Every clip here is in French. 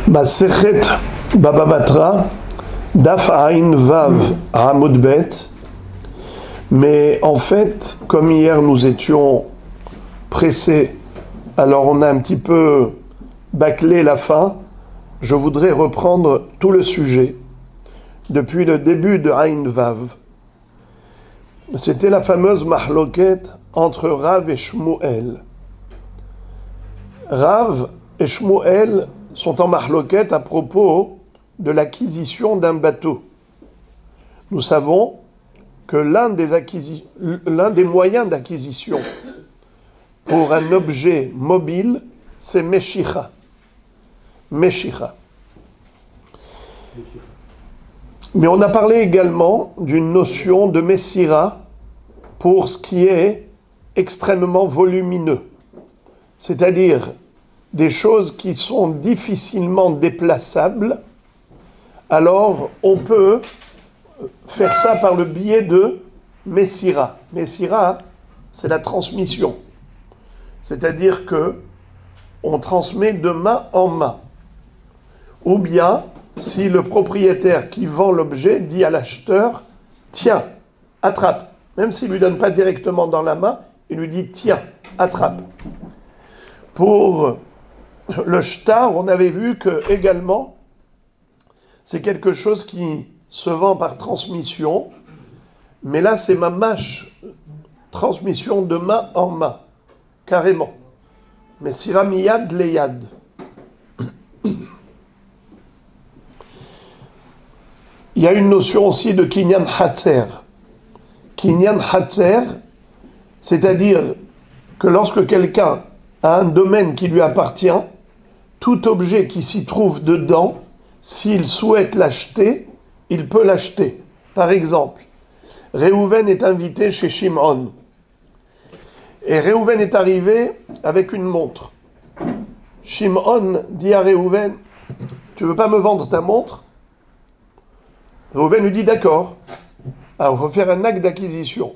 Masechet Baba Batra, Daf Ain Vav Amud Bet. Mais en fait, comme hier nous étions pressés, alors on a un petit peu bâclé la fin. Je voudrais reprendre tout le sujet depuis le début de Ain Vav. C'était la fameuse mahloket entre Rav et Shmuel. Rav et Shmuel sont en mahloket à propos de l'acquisition d'un bateau. Nous savons que l'un des moyens d'acquisition pour un objet mobile, c'est Meshicha. Meshicha. Mais on a parlé également d'une notion de Messira pour ce qui est extrêmement volumineux, c'est-à-dire des choses qui sont difficilement déplaçables. Alors on peut faire ça par le biais de Messira. Messira, c'est la transmission, c'est-à-dire que on transmet de main en main. Ou bien, si le propriétaire qui vend l'objet dit à l'acheteur « Tiens, attrape », même s'il ne lui donne pas directement dans la main, il lui dit « Tiens, attrape ». Pour le shtar, on avait vu que également, c'est quelque chose qui se vend par transmission, mais là c'est mamash, transmission de main en main, carrément. Mais sira miyad leyad. Il y a une notion aussi de kinyan hatzer. Kinyan hatzer, c'est-à-dire que lorsque quelqu'un a un domaine qui lui appartient, tout objet qui s'y trouve dedans, s'il souhaite l'acheter, il peut l'acheter. Par exemple, Réhouven est invité chez Shimon. Et Réhouven est arrivé avec une montre. Shimon dit à Réhouven, « Tu veux pas me vendre ta montre ?» Réhouven lui dit « D'accord. Alors, il faut faire un acte d'acquisition. »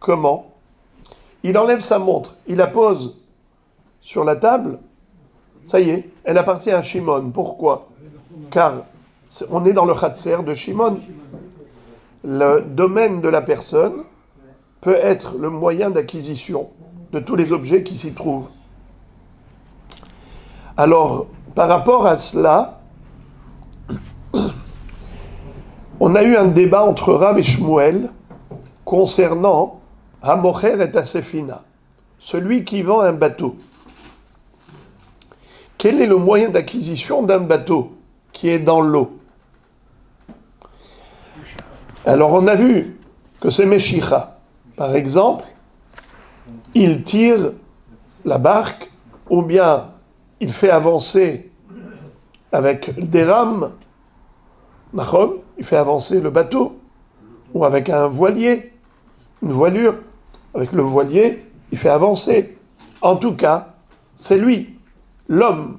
Comment ? Il enlève sa montre, il la pose sur la table. Ça y est, elle appartient à Shimon. Pourquoi ? Car on est dans le Khatser de Shimon. Le domaine de la personne peut être le moyen d'acquisition de tous les objets qui s'y trouvent. Alors, par rapport à cela, on a eu un débat entre Rav et Shmuel concernant Hamocher et Asefina, celui qui vend un bateau. Quel est le moyen d'acquisition d'un bateau qui est dans l'eau ? Alors on a vu que c'est Meshicha. Par exemple, il tire la barque, ou bien il fait avancer avec des rames, il fait avancer le bateau, ou avec un voilier, une voilure, avec le voilier, il fait avancer. En tout cas, c'est lui, l'homme,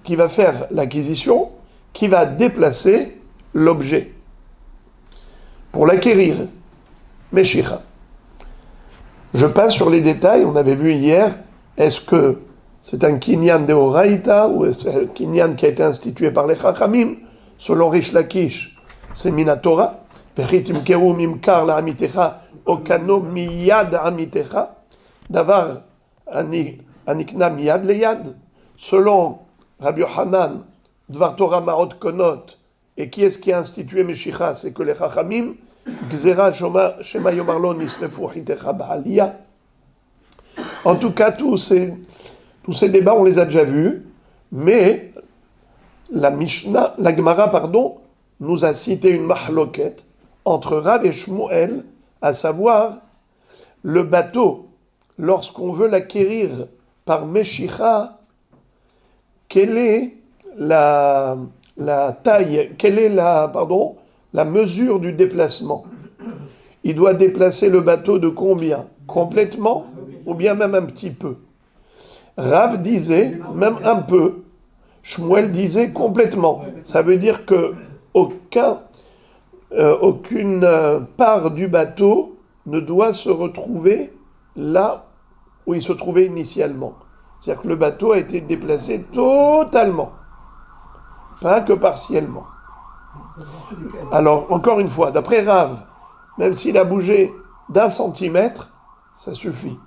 qui va faire l'acquisition, qui va déplacer l'objet pour l'acquérir. Meshicha. Je passe sur les détails. On avait vu hier, est-ce que c'est un kinyan de Horaïta ou c'est un kinyan qui a été institué par les Chachamim? Selon Rish Lakish, c'est Minatora. Vechitim keru mimkar la amitecha okano miyad amitecha. Davar anikna miyad leyad. Selon Rabbi Yochanan, Dvar Torah Maot Konot, et qui est-ce qui a institué Meshicha? C'est que les Chachamim, Gzera Shema Yomarlo Nislefu Hitecha Ba'aliyah. En tout cas, tous ces débats, on les a déjà vus, mais la Gemara, nous a cité une mahloket entre Rav et Shmuel, à savoir le bateau, lorsqu'on veut l'acquérir par Meshicha, quelle est la taille, quelle est la mesure du déplacement? Il doit déplacer le bateau de combien? Complètement ou bien même un petit peu? Rav disait même un peu, Shmuel disait complètement. Ça veut dire que aucune part du bateau ne doit se retrouver là où il se trouvait initialement. C'est-à-dire que le bateau a été déplacé totalement. pas que partiellement. Alors, encore une fois, d'après Rav, même s'il a bougé d'1 centimètre, ça suffit.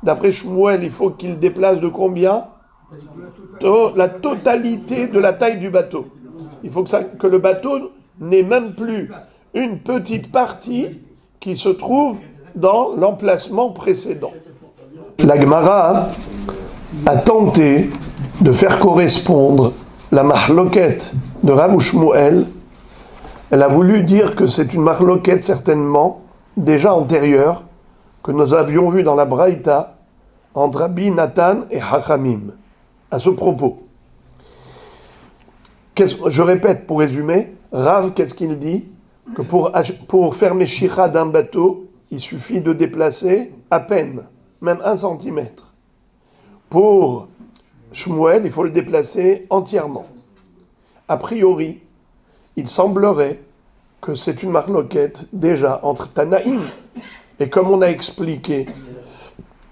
D'après Shmuel, il faut qu'il déplace de combien? La totalité de la taille du bateau. Il faut que le bateau n'ait même plus une petite partie qui se trouve dans l'emplacement précédent. La Gemara a tenté de faire correspondre la mahloket de Rav Shmuel. Elle a voulu dire que c'est une mahloket certainement déjà antérieure, que nous avions vue dans la Braïta entre Rabbi Nathan et Chachamim. À ce propos, je répète pour résumer, Rav, qu'est-ce qu'il dit? Que pour faire Meshicha d'un bateau, il suffit de déplacer à peine, même 1 centimètre. Pour Shmuel, il faut le déplacer entièrement. A priori, il semblerait que c'est une marloquette déjà entre Tanaïm. Et comme on a expliqué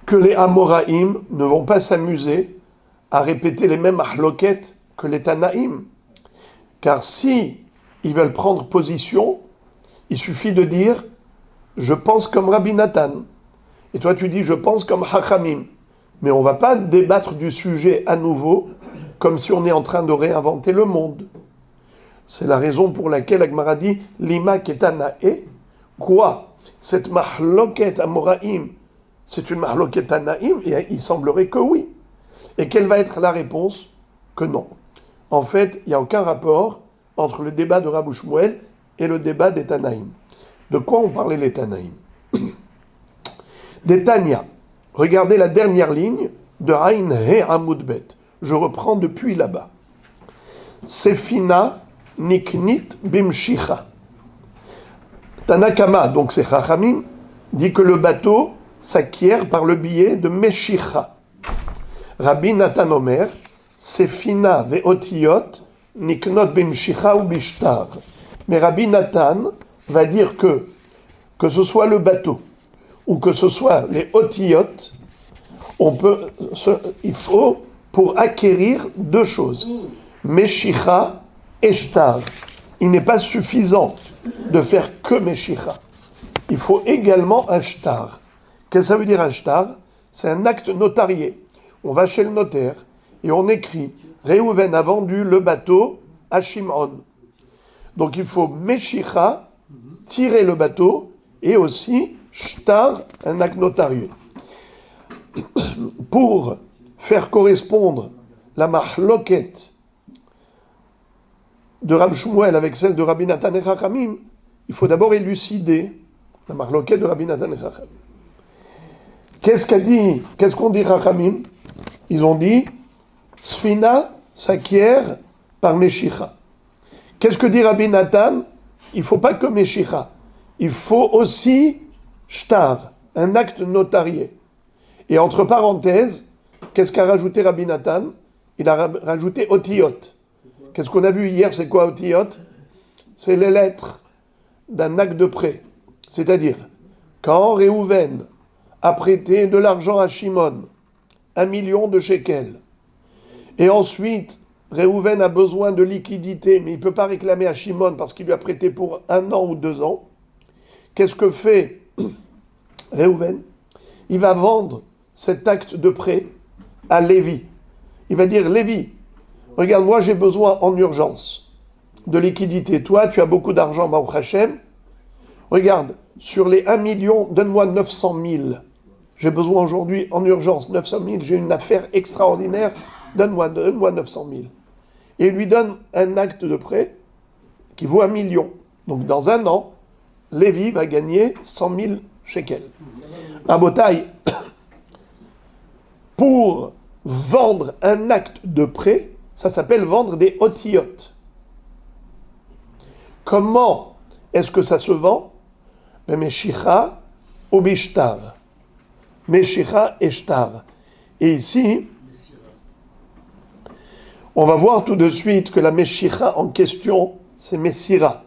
que les Amoraïm ne vont pas s'amuser à répéter les mêmes marloquettes que les Tanaïm. Car si ils veulent prendre position, il suffit de dire « je pense comme Rabbi Nathan ». Et toi tu dis « je pense comme Chachamim ». Mais on ne va pas débattre du sujet à nouveau comme si on est en train de réinventer le monde. C'est la raison pour laquelle la Gemara dit « lima ketanae ». Quoi? Cette mahloket amoraim, c'est une mahloket tanaim? Et il semblerait que oui. Et quelle va être la réponse? Que non. En fait, il n'y a aucun rapport entre le débat de Rav Shmuel et le débat des Tanaïm. De quoi ont parlé les Tanaïm? Des Tanya. Regardez la dernière ligne de Ain He Amudbet. Je reprends depuis là-bas. Sefina niknit bimshicha. Tanakama, donc c'est Chachamim, dit que le bateau s'acquiert par le biais de Meshicha. Rabbi Nathan Omer, Sefina ve'otiyot niknot bimshicha ou bishtar. Mais Rabbi Nathan va dire que ce soit le bateau ou que ce soit les otiyot, il faut pour acquérir 2 choses. Meshicha et shtar. Il n'est pas suffisant de faire que Meshicha. Il faut également un shtar. Qu'est-ce que ça veut dire un shtar? C'est un acte notarié. On va chez le notaire et on écrit Réhouven a vendu le bateau à Shimon. Donc il faut Meshicha, tirer le bateau, et aussi shtar, un acte notarié. Pour faire correspondre la mahloket de Rav Shmuel avec celle de Rabbi Nathan et Chachamim, il faut d'abord élucider la mahloket de Rabbi Nathan et Chachamim. Qu'est-ce qu'on dit Chachamim? Ils ont dit Sfina s'acquiert par Meshicha. Qu'est-ce que dit Rabbi Nathan? Il ne faut pas que Meshicha. Il faut aussi shtar, un acte notarié. Et entre parenthèses, qu'est-ce qu'a rajouté Rabbi Nathan? Il a rajouté otiyot. Qu'est-ce qu'on a vu hier? C'est quoi otiyot? C'est les lettres d'un acte de prêt. C'est-à-dire, quand Réhouven a prêté de l'argent à Shimon, 1 million de shekels, et ensuite Réhouven a besoin de liquidité, mais il ne peut pas réclamer à Shimon parce qu'il lui a prêté pour 1 an ou 2 ans, qu'est-ce que fait Réhouven? Il va vendre cet acte de prêt à Lévi. Il va dire, Lévi, regarde, moi j'ai besoin en urgence de liquidité. Toi, tu as beaucoup d'argent, Baruch Hashem. Regarde, sur les 1 million, donne-moi 900 000. J'ai besoin aujourd'hui en urgence, 900 000. J'ai une affaire extraordinaire. Donne-moi 900 000. Et il lui donne un acte de prêt qui vaut 1 million. Donc dans 1 an, Lévi va gagner 100 000 shekels. À Botaï, pour vendre un acte de prêt, ça s'appelle vendre des otiyot. Comment est-ce que ça se vend? Meshicha ou bishtar. Meshicha et shtar. Et ici, on va voir tout de suite que la meshicha en question, c'est Messira.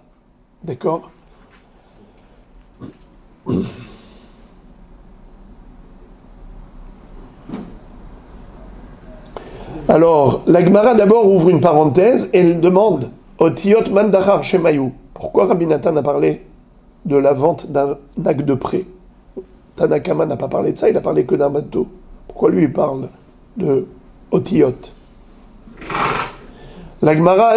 D'accord? Alors, la Gemara d'abord ouvre une parenthèse et elle demande Otiyot mandachar shemayu. Pourquoi Rabbi Nathan a parlé de la vente d'un acte de prêt? Tanakama n'a pas parlé de ça, il a parlé que d'un bateau. Pourquoi lui il parle de Otiyot? La Gemara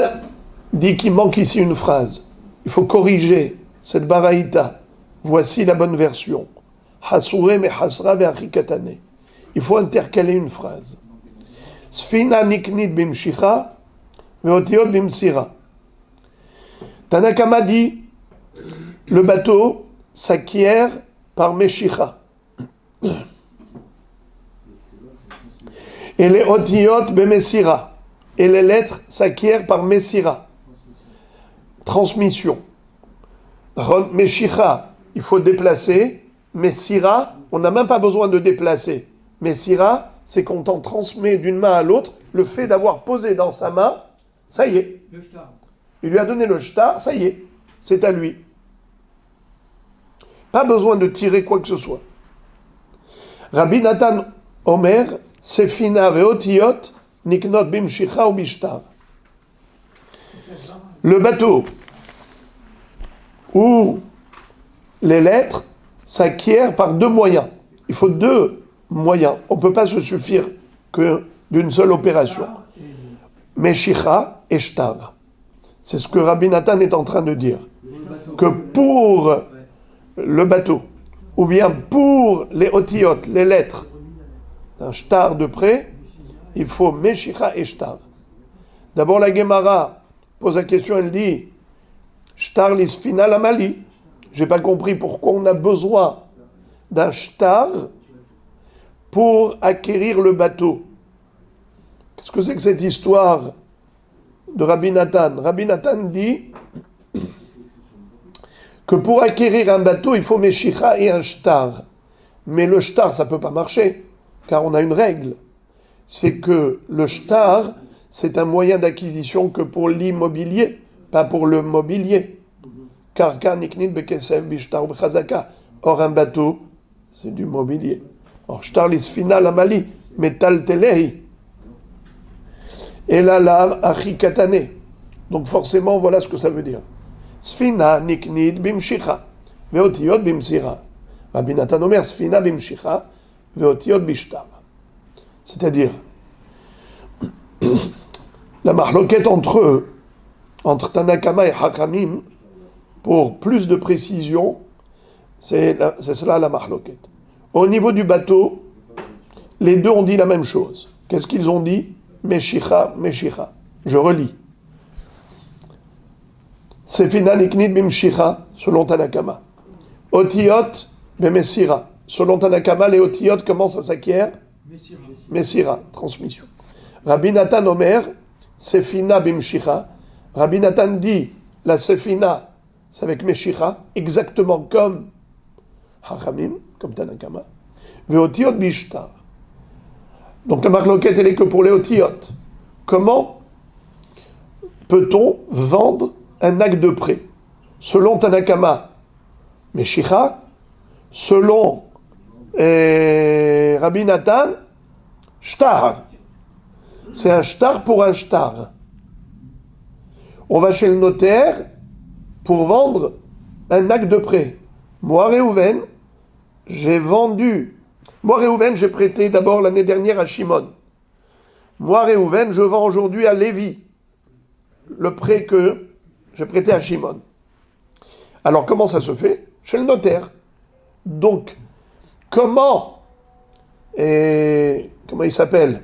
dit qu'il manque ici une phrase. Il faut corriger cette baraïta. Voici la bonne version. Hasure me hasra ve'achikatane. Il faut intercaler une phrase. Sfina niknit bimshicha ve'otiyot bimsira. Tanakama dit le bateau s'acquiert par meshicha. Et les otiyot bemesira. Et les lettres s'acquièrent par mesira. Transmission. Meshicha, il faut déplacer. Mesira, on n'a même pas besoin de déplacer. Mesira, c'est quand on transmet d'une main à l'autre, le fait d'avoir posé dans sa main, ça y est. Il lui a donné le shtar, ça y est, c'est à lui. Pas besoin de tirer quoi que ce soit. Rabbi Nathan Omer, Sefina ve'otiyot, niknot bimshicha ou bishtar. Le bateau où les lettres s'acquièrent par deux moyens. Il faut deux moyens. On ne peut pas se suffire que d'une seule opération. Meshicha et shtar. C'est ce que Rabbi Nathan est en train de dire. Que pour le bateau, ou bien pour les otiyot, les lettres, d'un shtar de prêt, il faut meshicha et shtar. D'abord la Gemara pose la question, elle dit shtar lisfina lamali. J'ai pas compris pourquoi on a besoin d'un shtar pour acquérir le bateau. Qu'est-ce que c'est que cette histoire de Rabbi Nathan? Rabbi Nathan dit que pour acquérir un bateau, il faut meshicha et un shtar. Mais le shtar, ça peut pas marcher, car on a une règle. C'est que le shtar, c'est un moyen d'acquisition que pour l'immobilier, pas pour le mobilier. Karka niknit bekesef bishtar b'chazaka. Or, un bateau, c'est du mobilier. Or, shtar lisfina lamali, metal telehi. Et la lave achikatane. Donc, forcément, voilà ce que ça veut dire. Sfina niknit bimshicha, ve'otiyot bimsira. Rabbi Nathan Omer, sfina bimshicha, ve'otiyot bishtar. C'est-à-dire, la mahloket entre Tanakama et Hakamim, pour plus de précision, c'est cela la mahloket. Au niveau du bateau, les deux ont dit la même chose. Qu'est-ce qu'ils ont dit? Meshicha, meshicha. Je relis. Sefina niknit bimshicha, selon Tanakama. Otiyot bemesira. Selon Tanakama, les otiyot, comment ça s'acquiert? Mesira, transmission. Rabbi Nathan Omer, Sefina bimshicha. Rabbi Nathan dit, la Sefina, c'est avec meshicha, exactement comme Hachamim, comme Tanakama. Ve'otiyot bishtar. Donc la marloquette, elle est que pour les otiyot. Comment peut-on vendre un acte de prêt? Selon Tanakama, meshicha. Selon Rabbi Nathan, shtar. C'est un shtar pour un shtar. On va chez le notaire pour vendre un acte de prêt. Moi, Réhouven, j'ai prêté d'abord l'année dernière à Shimon. Moi, Réhouven, je vends aujourd'hui à Lévi le prêt que j'ai prêté à Shimon. Alors, comment ça se fait? Chez le notaire. Donc, comment il s'appelle?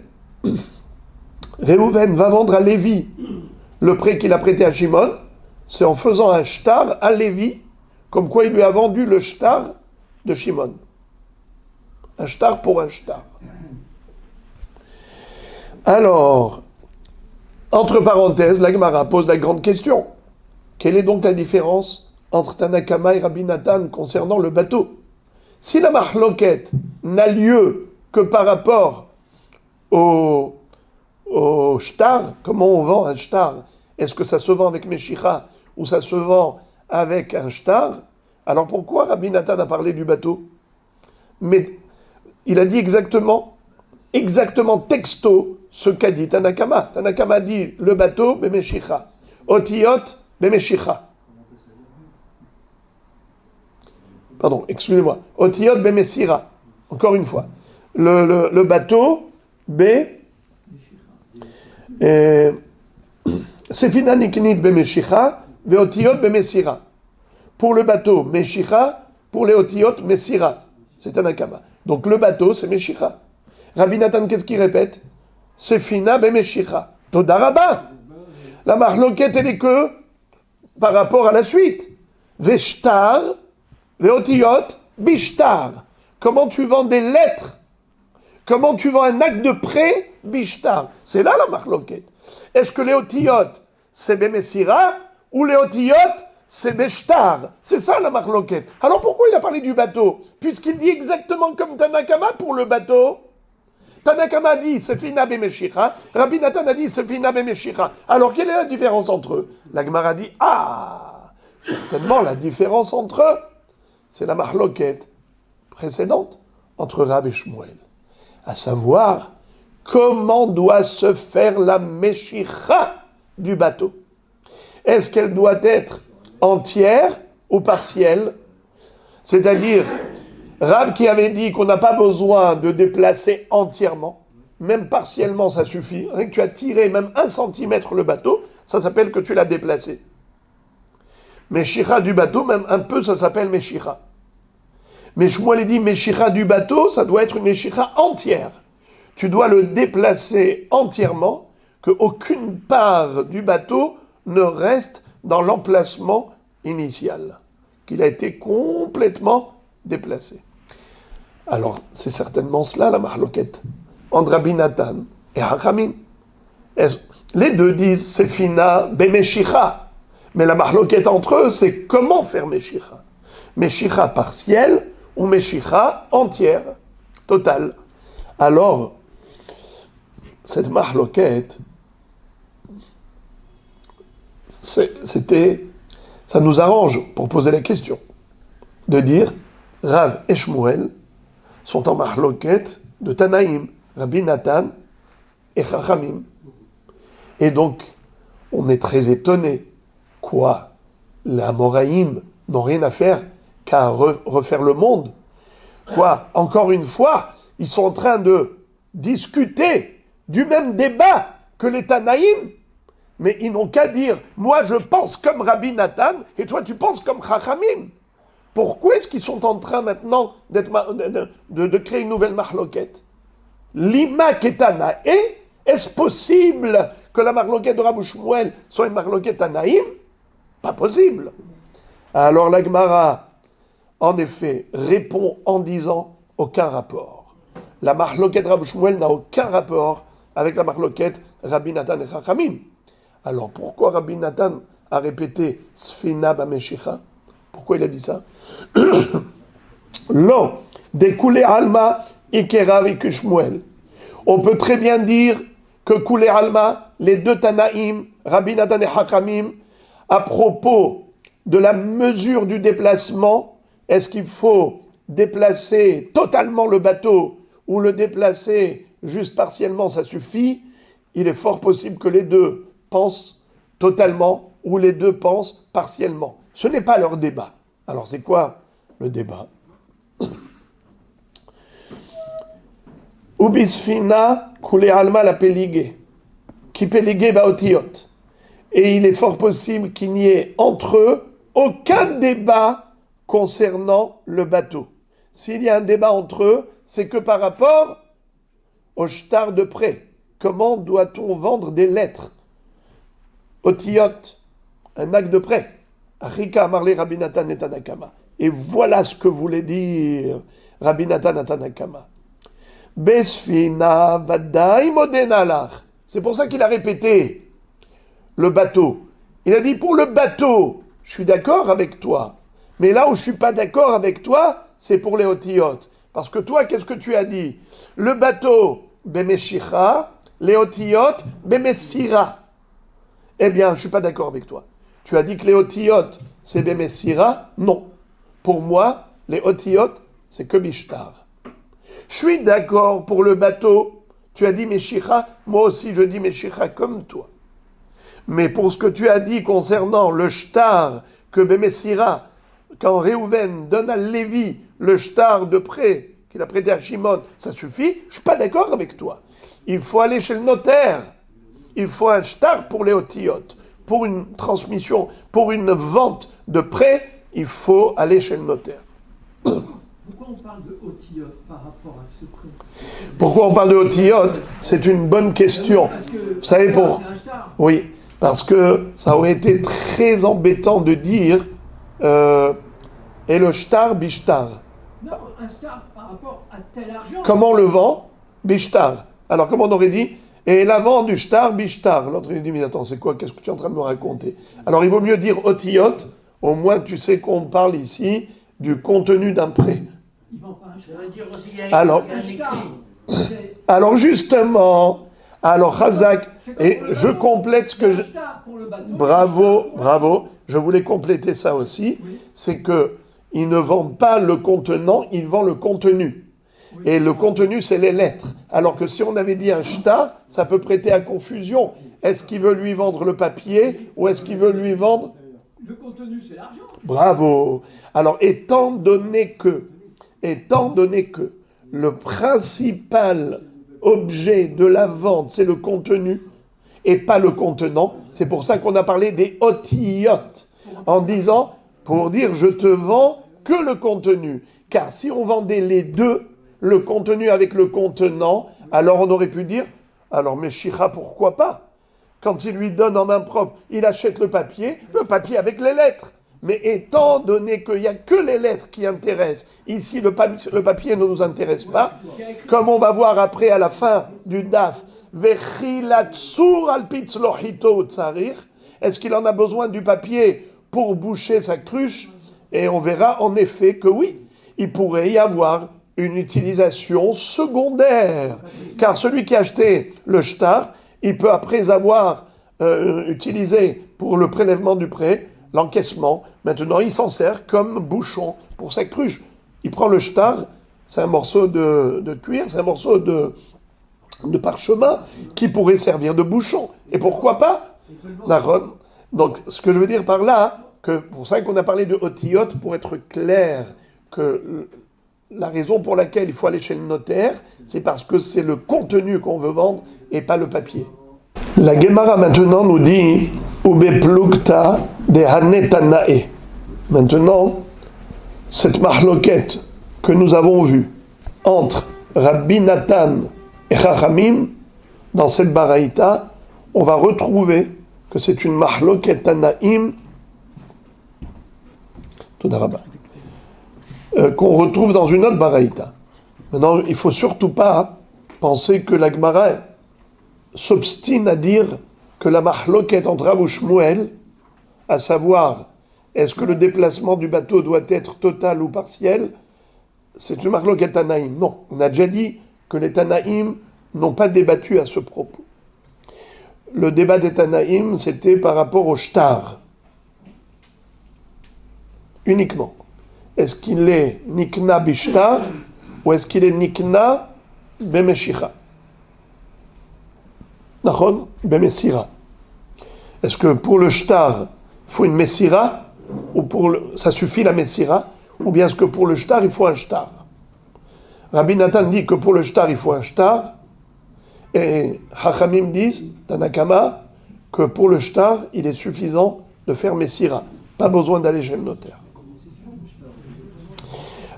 Réhouven va vendre à Lévi le prêt qu'il a prêté à Shimon, c'est en faisant un shtar à Lévi, comme quoi il lui a vendu le shtar de Shimon. Un shtar pour un shtar. Alors, entre parenthèses, la Gemara pose la grande question. Quelle est donc la différence entre Tanakama et Rabbi Nathan concernant le bateau? Si la mahloket n'a lieu que par rapport au shtar, comment on vend un shtar? Est-ce que ça se vend avec meshicha ou ça se vend avec un shtar? Alors pourquoi Rabbi Nathan a parlé du bateau? Mais il a dit exactement exactement texto ce qu'a dit Tanakama. Tanakama dit le bateau, Bemeshicha. Otiyot, Bemeshicha. Pardon, excusez-moi. Otiyot, Bemesira. Encore une fois. Le bateau, Sefina Niknit Bemeshicha, Veotiyot, Bemesira. Pour le bateau, Meshicha, pour les Otiyot, Mesira. C'est Tanakama. Donc le bateau, c'est Meshicha. Rabbi Nathan, qu'est-ce qu'il répète? Sefina Bemeshicha. Todaraba. La marloquette, elle est que par rapport à la suite. Veshtar, Veotiyot, Bishtar. Comment tu vends des lettres? Comment tu vends un acte de prêt? Bishtar. C'est là la marloquette. Est-ce que les Otiyot, c'est Bemesira ou les Otiyot, c'est Beshtar? C'est ça la marloquette. Alors pourquoi il a parlé du bateau? Puisqu'il dit exactement comme Tanakama pour le bateau. Tanakama dit Sefina Bemeshicha, Rabbi Nathan a dit Sefina Bemeshicha. Alors quelle est la différence entre eux? La Gemara dit certainement la différence entre eux, c'est la marloquette précédente entre Rav et Shmuel. À savoir, comment doit se faire la Meshicha du bateau? Est-ce qu'elle doit être entière ou partielle? C'est-à-dire, Rav qui avait dit qu'on n'a pas besoin de déplacer entièrement, même partiellement ça suffit. Rien que tu as tiré même 1 centimètre le bateau, ça s'appelle que tu l'as déplacé. Meshicha du bateau, même un peu, ça s'appelle Meshicha. Mais Shmuel dit Meshicha du bateau, ça doit être une Meshicha entière. Tu dois le déplacer entièrement, qu'aucune part du bateau ne reste dans l'emplacement initial, qu'il a été complètement déplacé. Alors, c'est certainement cela la mahloket entre Rabbi Nathan et Hachamim. Les deux disent Sefina Bemeshicha, mais la mahloket entre eux, c'est comment faire Meshicha. Meshicha partielle ou Meshicha entière, totale. Alors, cette mahloket, ça nous arrange pour poser la question de dire Rav et Shmuel sont en mahloket de Tanaïm, Rabbi Nathan et Chachamim. Et donc, on est très étonné. Quoi? Les Amoraïm n'ont rien à faire qu'à refaire le monde. Quoi? Encore une fois, ils sont en train de discuter du même débat que les Tanaïm, mais ils n'ont qu'à dire « Moi, je pense comme Rabbi Nathan, et toi, tu penses comme Chachamim ». Pourquoi est-ce qu'ils sont en train maintenant de créer une nouvelle mahloket? Lima ketana. Et est-ce possible que la mahloket de Rav Shmuel soit une mahloket Tanaïm? Pas possible. Alors la Gemara, en effet, répond en disant aucun rapport. La mahloket Rav Shmuel n'a aucun rapport avec la mahloket Rabbi Nathan et Chachamim. Alors pourquoi Rabbi Nathan a répété Sfina Bameshicha? Pourquoi il a dit ça? Lo, découlé Alma, Ikera et Shmuel. On peut très bien dire que Koulé Alma, les deux Tanaïm, Rabbi Nathan et Hachamim, à propos de la mesure du déplacement, est-ce qu'il faut déplacer totalement le bateau ou le déplacer juste partiellement, ça suffit? Il est fort possible que les deux pensent totalement ou les deux pensent partiellement. Ce n'est pas leur débat. Alors c'est quoi le débat? Ubisfina kule alma la peligé, qui peligé baotiot. Et il est fort possible qu'il n'y ait entre eux aucun débat concernant le bateau. S'il y a un débat entre eux, c'est que par rapport au shtar de prêt. Comment doit-on vendre des lettres? Otiyot, un acte de prêt. Rika Marley Rabbi Nathan et Tanakama. Et voilà ce que voulait dire Rabbi Nathan et Tanakama. Besfina vadai modenalach. C'est pour ça qu'il a répété le bateau. Il a dit pour le bateau, je suis d'accord avec toi. Mais là où je suis pas d'accord avec toi, c'est pour les otiyot. Parce que toi, qu'est-ce que tu as dit? Le bateau, bemeshicha, les otiyot, bemesira. Eh bien, je ne suis pas d'accord avec toi. Tu as dit que les otiyot, c'est bemesira. Non. Pour moi, les otiyot, c'est que bishtar. Je suis d'accord pour le bateau, Tu as dit Meshicha, moi aussi je dis Meshicha comme toi. Mais pour ce que tu as dit concernant le shtar que Bémessira, quand Réhouven donne à Lévi le shtar de prêt qu'il a prêté à Shimon, ça suffit, je ne suis pas d'accord avec toi. Il faut aller chez le notaire. Il faut un shtar pour les otiyot. Pour une transmission, pour une vente de prêt, il faut aller chez le notaire. Pourquoi on parle de otiyot par rapport à ce prêt? Pourquoi on parle de otiyot? C'est une bonne question. Vous savez pour... Oui, parce que ça aurait été très embêtant de dire et le shtar bishtar. Non, un shtar par rapport à tel argent. Comment on le vend? Bishtar. Alors comment on aurait dit? Et la vente du shtar bishtar. L'autre il dit mais attends, c'est quoi? Qu'est-ce que tu es en train de me raconter? Alors il vaut mieux dire otiyot. Au moins tu sais qu'on parle ici du contenu d'un prêt. Il vend pas un shtar. Ça veut dire aussi qu'il y a Alors, un écrit. alors justement, alors Chazak, et je complète ce que je... Bravo, bravo, je voulais compléter ça aussi, c'est que ils ne vendent pas le contenant, ils vendent le contenu. Et le contenu, c'est les lettres. Alors que si on avait dit un shtar, ça peut prêter à confusion. Est-ce qu'il veut lui vendre le papier ou est-ce qu'il veut lui vendre... Le contenu, c'est l'argent. Bravo. Alors, étant donné que le principal objet de la vente, c'est le contenu et pas le contenant, c'est pour ça qu'on a parlé des otiyot, en disant, pour dire je te vends que le contenu. Car si on vendait les deux, le contenu avec le contenant, alors on aurait pu dire, alors Meshicha, pourquoi pas? Quand il lui donne en main propre, il achète le papier avec les lettres. Mais étant donné qu'il n'y a que les lettres qui intéressent, ici le papier ne nous intéresse pas, comme on va voir après à la fin du DAF, est-ce qu'il en a besoin du papier pour boucher sa cruche? Et on verra en effet que oui, il pourrait y avoir une utilisation secondaire. Car celui qui a acheté le shtar, il peut après avoir utilisé pour le prélèvement du prêt, l'encaissement, maintenant il s'en sert comme bouchon pour sa cruche. Il prend le shtar, c'est un morceau de cuir, c'est un morceau de parchemin qui pourrait servir de bouchon. Et pourquoi pas? Donc ce que je veux dire par là, que pour ça qu'on a parlé de otiyot, pour être clair que la raison pour laquelle il faut aller chez le notaire, c'est parce que c'est le contenu qu'on veut vendre et pas le papier. La Gemara maintenant nous dit Ube plukta de hanetanae. Maintenant, cette mahloket que nous avons vue entre Rabbi Nathan et Chachamim, dans cette baraïta, on va retrouver que c'est une mahloket tanaim qu'on retrouve dans une autre baraïta. Maintenant, il ne faut surtout pas penser que la Gemara s'obstine à dire que la mahloket entre Rav Shmuel, à savoir, est-ce que le déplacement du bateau doit être total ou partiel, c'est une mahloket Tanaïm. Non, on a déjà dit que les Tanaïm n'ont pas débattu à ce propos. Le débat des Tanaïm, c'était par rapport au shtar. Uniquement. Est-ce qu'il est nikna bishtar ou est-ce qu'il est nikna bemeshicha? Nachon bemesira. Est-ce que pour le shtar, il faut une messira ou ça suffit la messira? Ou bien est-ce que pour le shtar, il faut un shtar? Rabbi Nathan dit que pour le shtar, il faut un shtar. Et Hachamim disent, Tanakama, que pour le shtar, il est suffisant de faire messira. Pas besoin d'aller chez le notaire.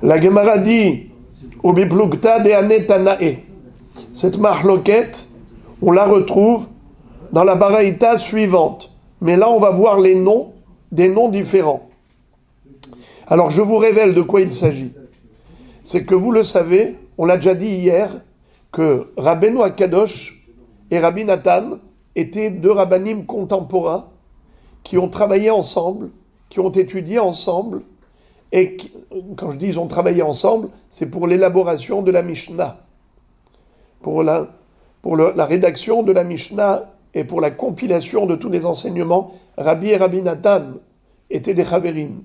La Gemara dit, Ubiplukta de anetanae. Cette mahloket, on la retrouve dans la baraïta suivante. Mais là, on va voir les noms, des noms différents. Alors, je vous révèle de quoi il s'agit. C'est que vous le savez, on l'a déjà dit hier, que Rabbeinu Akadosh et Rabbi Nathan étaient deux rabbanim contemporains qui ont travaillé ensemble, qui ont étudié ensemble, et quand je dis ils ont travaillé ensemble, c'est pour l'élaboration de la Mishnah, pour la rédaction de la Mishnah et pour la compilation de tous les enseignements. Rabbi et Rabbi Nathan étaient des chaverim.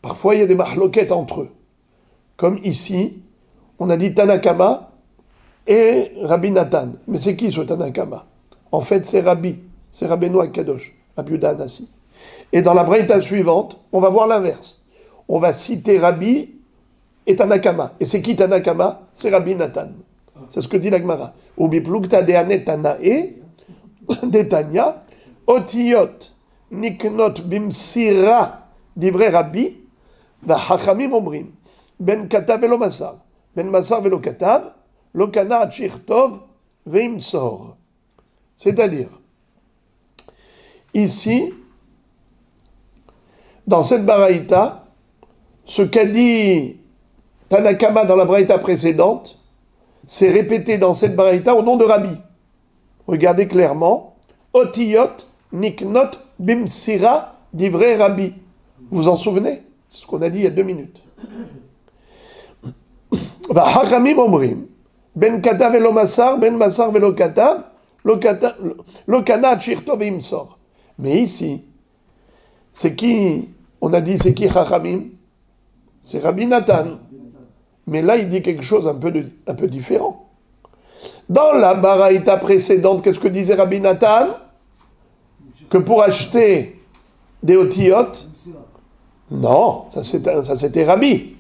Parfois, il y a des mahloket entre eux. Comme ici, on a dit Tanakama, et Rabbi Nathan. Mais c'est qui ce Tanakama? En fait, c'est Rabbeinu Akadosh, Rabbi Yehuda Hanassi. Et dans la braïta suivante, on va voir l'inverse. On va citer Rabbi et Tanakama. Et c'est qui Tanakama? C'est Rabbi Nathan. C'est ce que dit la Gemara. Ubi plukta deanet tanae, detania, otiyot, niknot bimsira, divrei Rabbi, va hachamim omrim, ben katav velo masar, ben masar velo katav, lo kana achir tov, veimsor. C'est-à-dire, ici, dans cette baraïta, ce qu'a dit Tanakama dans la baraïta précédente, c'est répété dans cette baraïta au nom de Rabbi. Regardez clairement. Otiyot niknot bimsira divrei Rabbi. Vous vous en souvenez? C'est ce qu'on a dit il y a 2 minutes. Va hachamim omrim. Ben katav velo masar, ben masar velo katav, lo kana chirtov imsor. Mais ici, c'est qui? On a dit c'est qui hachamim? C'est Rabbi Nathan. Mais là, il dit quelque chose un peu différent. Dans la baraïta précédente, qu'est-ce que disait Rabbi Nathan? Que pour acheter des otiyot, non, ça c'était Rabbi.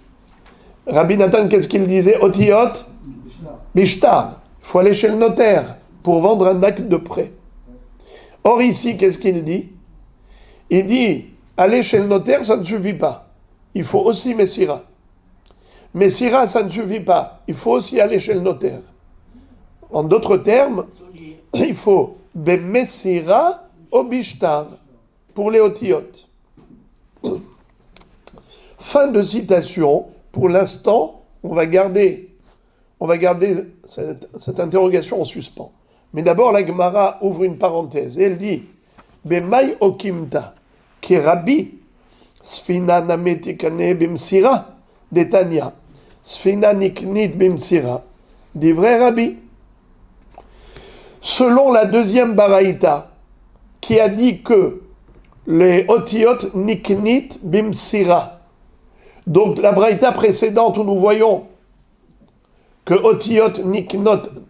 Rabbi Nathan, qu'est-ce qu'il disait? Otiyot, bishtar. Il faut aller chez le notaire pour vendre un acte de prêt. Or ici, qu'est-ce qu'il dit? Il dit, aller chez le notaire, ça ne suffit pas. Il faut aussi Messira. Messira, ça ne suffit pas. Il faut aussi aller chez le notaire. En d'autres termes, il faut Bemessira au Bishtar pour les otiyot. Fin de citation. Pour l'instant, on va garder cette interrogation en suspens. Mais d'abord, la Gemara ouvre une parenthèse et elle dit Bemai okimta kerabi sfina nametikane bimsira Detania, Sfina niknit bimsira, divrei Rabbi. Selon la deuxième baraïta, qui a dit que les otiyot niknit bimsira, donc la baraïta précédente où nous voyons que otiyot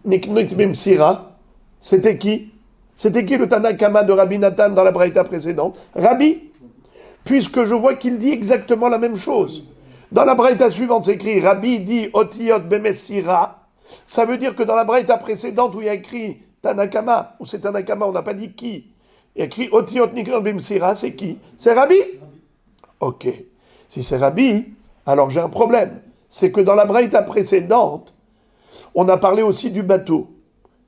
niknit bimsira, c'était qui? C'était qui le Tanakama de Rabbi Nathan dans la baraïta précédente? Rabbi, puisque je vois qu'il dit exactement la même chose. Dans la braïta suivante, c'est écrit Rabbi dit Otiyot bemessira. Ça veut dire que dans la braïta précédente où il y a écrit Tanakama, ou c'est Tanakama, on n'a pas dit qui. Il y a écrit Otiyot niknot bemessira, c'est qui? C'est Rabbi? Ok. Si c'est Rabbi, alors j'ai un problème. C'est que dans la braïta précédente, on a parlé aussi du bateau.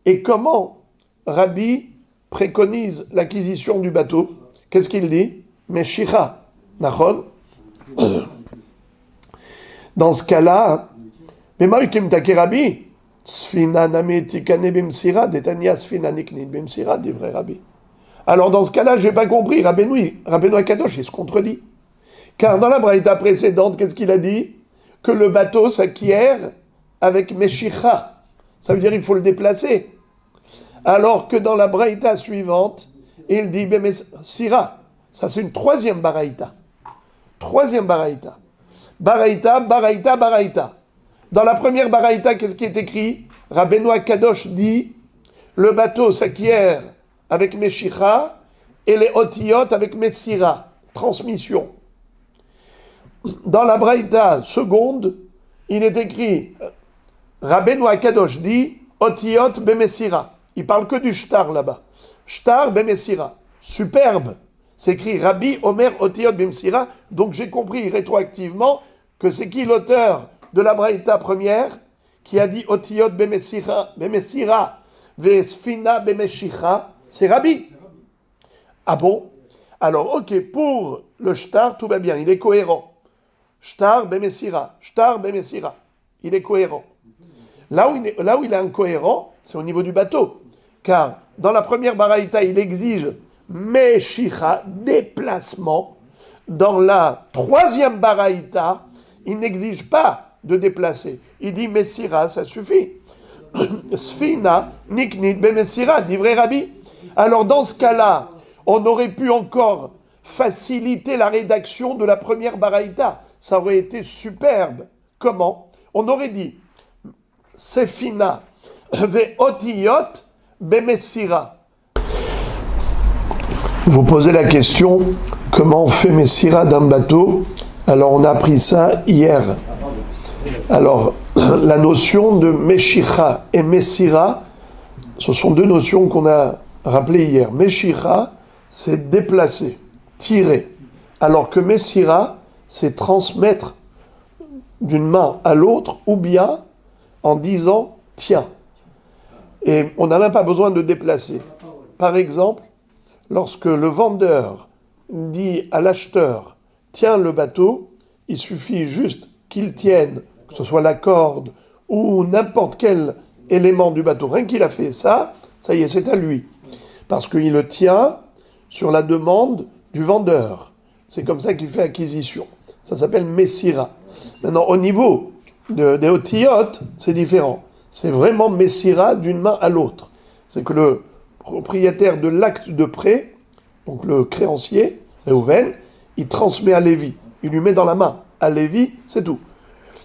Et comment Rabbi préconise l'acquisition du bateau? Qu'est-ce qu'il dit? Meshicha. Nachon. Dans ce cas-là, mais Maïkim Takerabi, Sfina Nametikane Bimsira, Detania Sfina Niknit Bimsira, dit vrai Rabbi. Alors dans ce cas-là, je n'ai pas compris, Rabbeinu Akadosh, il se contredit. Car dans la braïta précédente, qu'est-ce qu'il a dit? Que le bateau s'acquiert avec Meshicha. Ça veut dire qu'il faut le déplacer. Alors que dans la braïta suivante, il dit Bemesira. Ça c'est une troisième baraïta. Troisième baraïta. Baraïta, baraïta, baraïta. Dans la première baraïta, qu'est-ce qui est écrit? Rabbeinu Akadosh dit, le bateau s'acquiert avec Meshicha et les otiyot avec Messira, transmission. Dans la baraïta seconde, il est écrit, Rabbeinu Akadosh dit, otiyot bemessira. Il parle que du shtar là-bas. Shtar bemessira. Superbe. C'est écrit Rabbi Omer Otiyot bemessira. Donc j'ai compris rétroactivement que c'est qui l'auteur de la braïta première qui a dit Otiyot bemessira vesfina bemeshicha? C'est Rabbi. Ah bon? Alors ok, pour le shtar, tout va bien, il est cohérent. Shtar bemessira, shtar bemessira. Il est cohérent. Là où il est incohérent, c'est au niveau du bateau. Car dans la première baraïta, il exige meshicha, déplacement. Dans la troisième baraïta, il n'exige pas de déplacer. Il dit Messira, ça suffit. Sfina, niknit, bemessira, dit vrai Rabbi. Alors dans ce cas-là, on aurait pu encore faciliter la rédaction de la première baraïta. Ça aurait été superbe. Comment? On aurait dit Sefina, ve'otiyot bemessira. Vous posez la question, comment on fait messira d'un bateau? Alors on a appris ça hier. Alors la notion de meshicha et messira, ce sont deux notions qu'on a rappelées hier. Meshicha, c'est déplacer, tirer. Alors que messira, c'est transmettre d'une main à l'autre, ou bien en disant tiens. Et on n'a même pas besoin de déplacer. Par exemple, lorsque le vendeur dit à l'acheteur tiens le bateau, il suffit juste qu'il tienne, que ce soit la corde ou n'importe quel élément du bateau. Rien qu'il a fait ça, ça y est, c'est à lui. Parce qu'il le tient sur la demande du vendeur. C'est comme ça qu'il fait acquisition. Ça s'appelle Messira. Maintenant, au niveau des Otiyot, c'est différent. C'est vraiment Messira d'une main à l'autre. C'est que le propriétaire de l'acte de prêt, donc le créancier, Réhouven, il transmet à Lévi. Il lui met dans la main. À Lévi, c'est tout.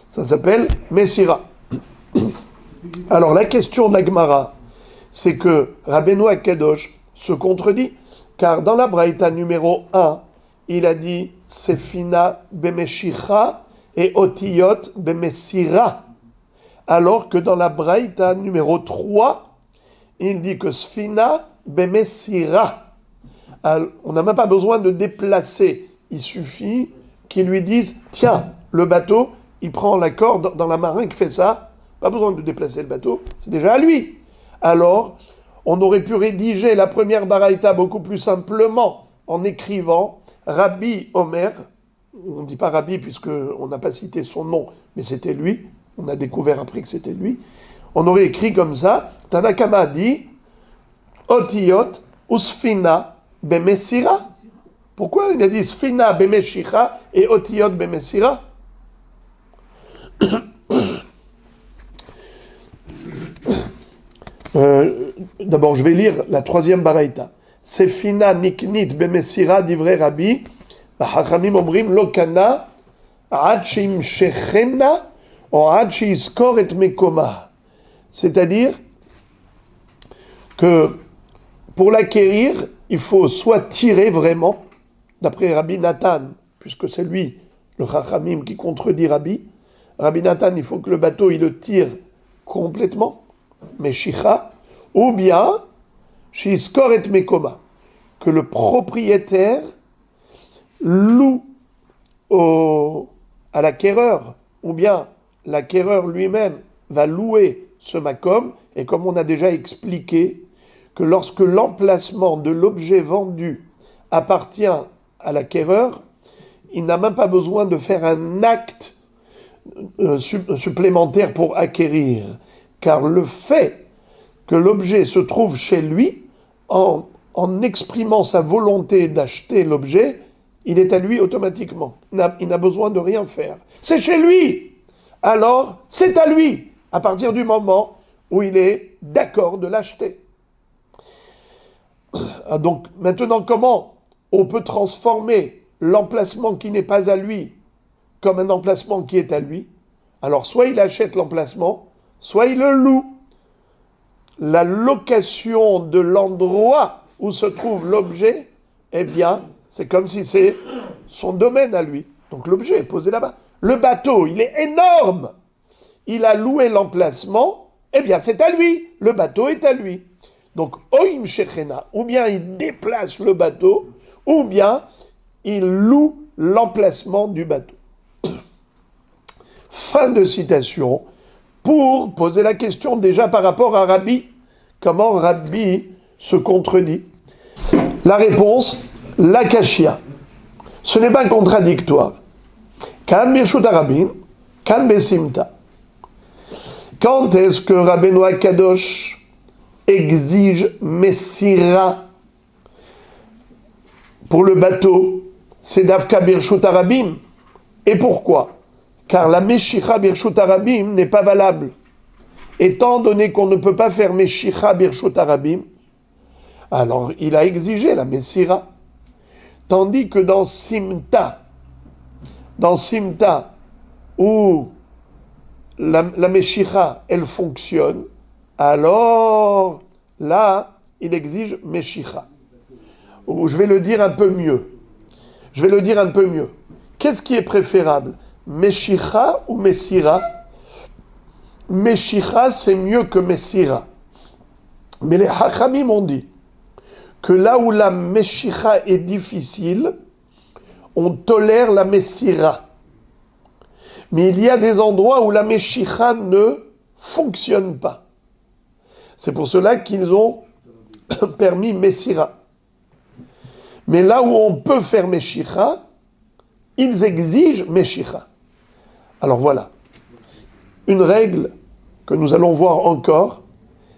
Ça s'appelle Messira. Alors, la question de la Gemara, c'est que Rabbeinu Akadosh se contredit, car dans la Braïta numéro 1, il a dit Sefina bemeshicha et Otiyot bemessira. Alors que dans la Braïta numéro 3, il dit que Sfina bemessira. On n'a même pas besoin de déplacer. Il suffit qu'il lui dise tiens, le bateau, il prend la corde dans la main, qui fait ça. Pas besoin de déplacer le bateau, c'est déjà à lui. Alors, on aurait pu rédiger la première Baraïta beaucoup plus simplement en écrivant Rabbi Omer. On ne dit pas Rabbi puisqu'on n'a pas cité son nom, mais c'était lui. On a découvert après que c'était lui. On aurait écrit comme ça, Tanakama dit Otiyot usfina bemessira. Pourquoi il a dit Sfina bemeshicha et Otiyot bemessira? D'abord, je vais lire la troisième baraïta. Sefina niknit bemessira divrei Rabbi, hachamim omrim lokana ad sheimshechena ou ad sheizkor et mekoma. C'est-à-dire que pour l'acquérir, il faut soit tirer vraiment, d'après Rabbi Nathan, puisque c'est lui, le hachamim, qui contredit Rabbi. Rabbi Nathan, il faut que le bateau, il le tire complètement, Meshicha, ou bien, Shizkor et Mekoma, que le propriétaire loue à l'acquéreur, ou bien l'acquéreur lui-même va louer ce makom, et comme on a déjà expliqué, que lorsque l'emplacement de l'objet vendu appartient à l'acquéreur, il n'a même pas besoin de faire un acte supplémentaire pour acquérir, car le fait que l'objet se trouve chez lui, en exprimant sa volonté d'acheter l'objet, il est à lui automatiquement. Il n'a besoin de rien faire. C'est chez lui. Alors, c'est à lui, à partir du moment où il est d'accord de l'acheter. Donc, maintenant, comment on peut transformer l'emplacement qui n'est pas à lui comme un emplacement qui est à lui? Alors, soit il achète l'emplacement, soit il le loue. La location de l'endroit où se trouve l'objet, eh bien, c'est comme si c'est son domaine à lui. Donc l'objet est posé là-bas. Le bateau, il est énorme. Il a loué l'emplacement, eh bien, c'est à lui. Le bateau est à lui. Donc, Oim Shechena, ou bien il déplace le bateau, ou bien il loue l'emplacement du bateau. Fin de citation. Pour poser la question déjà par rapport à Rabbi, comment Rabbi se contredit. La réponse, l'akashia. Ce n'est pas contradictoire. Kan birshut harabim, kan besimta. Quand est-ce que Rabbeinu Akadosh exige Messira pour le bateau? C'est Davka birshut harabim. Et pourquoi? Car la Meshicha birshut harabim n'est pas valable. Étant donné qu'on ne peut pas faire Meshicha birshut harabim, alors il a exigé la Messira. Tandis que dans Simta, où la Meshicha, elle fonctionne, alors là, il exige Meshicha. Ou je vais le dire un peu mieux. Qu'est-ce qui est préférable? Meshicha ou Messira? Meshicha, c'est mieux que Messira. Mais les Hachamim ont dit que là où la Meshicha est difficile, on tolère la Messira. Mais il y a des endroits où la Meshicha ne fonctionne pas. C'est pour cela qu'ils ont permis Messira. Mais là où on peut faire Meshicha, ils exigent Meshicha. Alors voilà. Une règle que nous allons voir encore,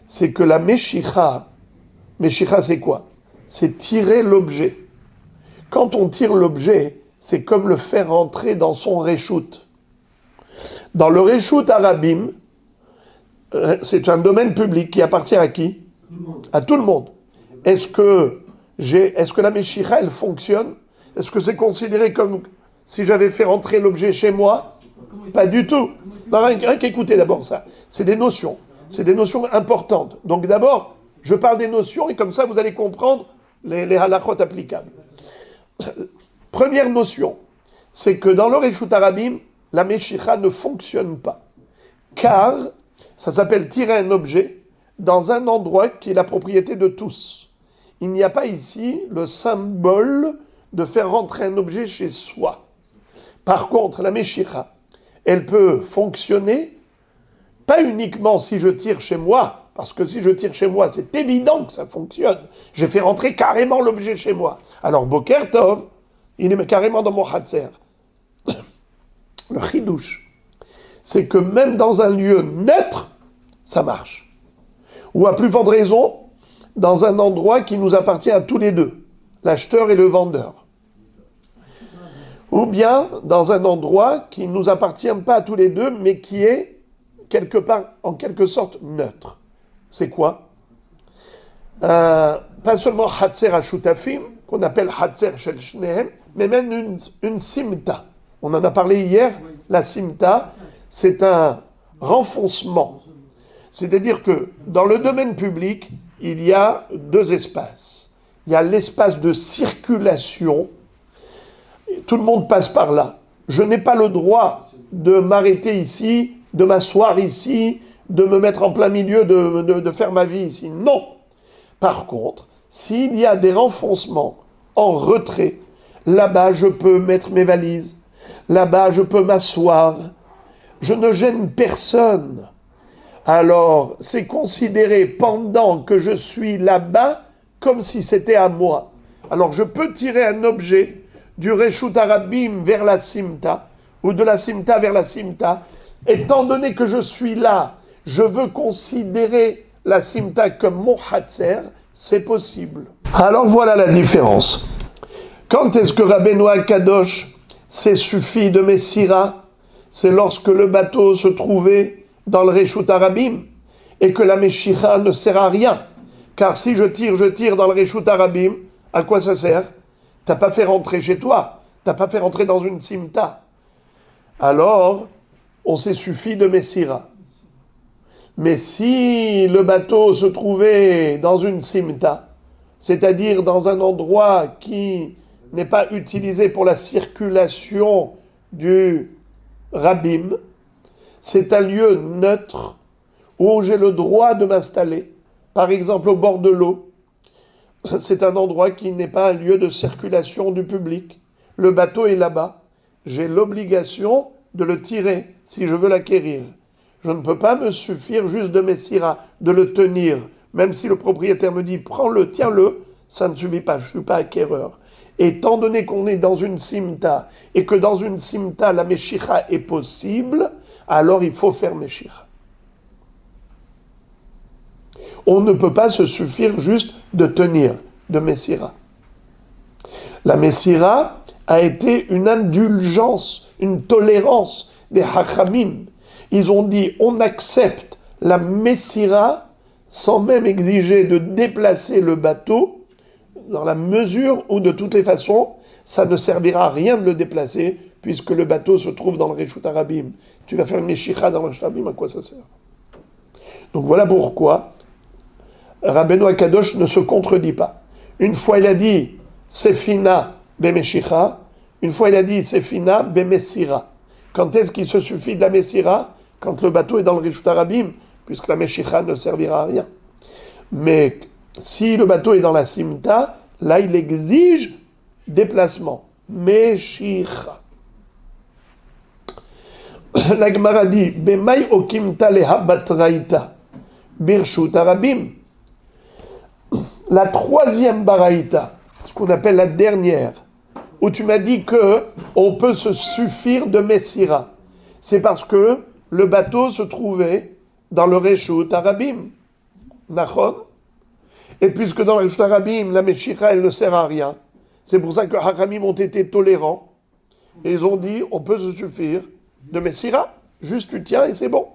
c'est que la Meshicha c'est quoi? C'est tirer l'objet. Quand on tire l'objet, c'est comme le faire rentrer dans son reshoot. Dans le reshoot arabim, c'est un domaine public qui appartient à qui? À tout le monde. Est-ce que la Meshicha, elle fonctionne? Est-ce que c'est considéré comme si j'avais fait rentrer l'objet chez moi? Pas du tout. Non, rien qu'écoutez d'abord ça. C'est des notions importantes. Donc d'abord, je parle des notions et comme ça, vous allez comprendre les halachot applicables. Première notion, c'est que dans le Reshut Arabim, la Meshicha ne fonctionne pas. Car ça s'appelle tirer un objet dans un endroit qui est la propriété de tous. Il n'y a pas ici le symbole de faire rentrer un objet chez soi. Par contre, la Meshicha, elle peut fonctionner, pas uniquement si je tire chez moi, parce que si je tire chez moi, c'est évident que ça fonctionne. J'ai fait rentrer carrément l'objet chez moi. Alors, Boker Tov, il est carrément dans mon Hatzer. Le chidouche, c'est que même dans un lieu neutre, ça marche. Ou à plus forte raison, dans un endroit qui nous appartient à tous les deux, l'acheteur et le vendeur. Ou bien dans un endroit qui ne nous appartient pas à tous les deux, mais qui est quelque part, en quelque sorte, neutre. C'est quoi? Pas seulement Hatzer HaShutafim, qu'on appelle Hatzer Shel Shnehem, mais même une simta. On en a parlé hier, la simta, c'est un renfoncement. C'est-à-dire que dans le domaine public, il y a deux espaces. Il y a l'espace de circulation, tout le monde passe par là. Je n'ai pas le droit de m'arrêter ici, de m'asseoir ici, de me mettre en plein milieu, de faire ma vie ici. Non. Par contre, s'il y a des renfoncements en retrait, là-bas je peux mettre mes valises, là-bas je peux m'asseoir, je ne gêne personne. Alors, c'est considéré pendant que je suis là-bas comme si c'était à moi. Alors, je peux tirer un objet du Reshut Arabim vers la Simta, ou de la Simta vers la Simta. Étant donné que je suis là, je veux considérer la Simta comme mon Hatzer, c'est possible. Alors, voilà la différence. Quand est-ce que Rabbeinu Akadosh s'est suffi de Messira? C'est lorsque le bateau se trouvait dans le Reshut Arabim et que la Meshicha ne sert à rien. Car si je tire dans le Reshut Arabim, à quoi ça sert? T'as pas fait rentrer chez toi, t'as pas fait rentrer dans une simta. Alors, on s'est suffi de Messira. Mais si le bateau se trouvait dans une simta, c'est-à-dire dans un endroit qui n'est pas utilisé pour la circulation du Rabim, c'est un lieu neutre où j'ai le droit de m'installer. Par exemple, au bord de l'eau, c'est un endroit qui n'est pas un lieu de circulation du public. Le bateau est là-bas. J'ai l'obligation de le tirer si je veux l'acquérir. Je ne peux pas me suffire juste de Messira, de le tenir. Même si le propriétaire me dit « prends-le, tiens-le », ça ne suffit pas, je ne suis pas acquéreur. Étant donné qu'on est dans une simta, et que dans une simta, la Meshicha est possible, alors il faut faire Meshicha. On ne peut pas se suffire juste de tenir, de Messira. La Messira a été une indulgence, une tolérance des Hachamim. Ils ont dit, on accepte la Messira sans même exiger de déplacer le bateau, dans la mesure où, de toutes les façons, ça ne servira à rien de le déplacer, puisque le bateau se trouve dans le Reshut Arabim. Tu vas faire une Meshicha dans le Reshut Arabim, à quoi ça sert? Donc voilà pourquoi Rabbeinu Akadosh ne se contredit pas. Une fois il a dit Sefina bemeshicha, une fois il a dit Sefina bemessira. Quand est-ce qu'il se suffit de la messira? Quand le bateau est dans le Rishut Harabim, puisque la meshicha ne servira à rien. Mais si le bateau est dans la simta, là il exige déplacement. Meshicha. La Gemara dit Bemai okimta leha batraïta birshut Harabim. La troisième baraïta, ce qu'on appelle la dernière, où tu m'as dit que on peut se suffire de Messira, c'est parce que le bateau se trouvait dans le Reshut Harabim. Nachon. Et puisque dans le Reshut Harabim, la Meshicha, elle ne sert à rien, c'est pour ça que Hachamim ont été tolérants. Et ils ont dit, on peut se suffire de Messira. Juste tu tiens et c'est bon.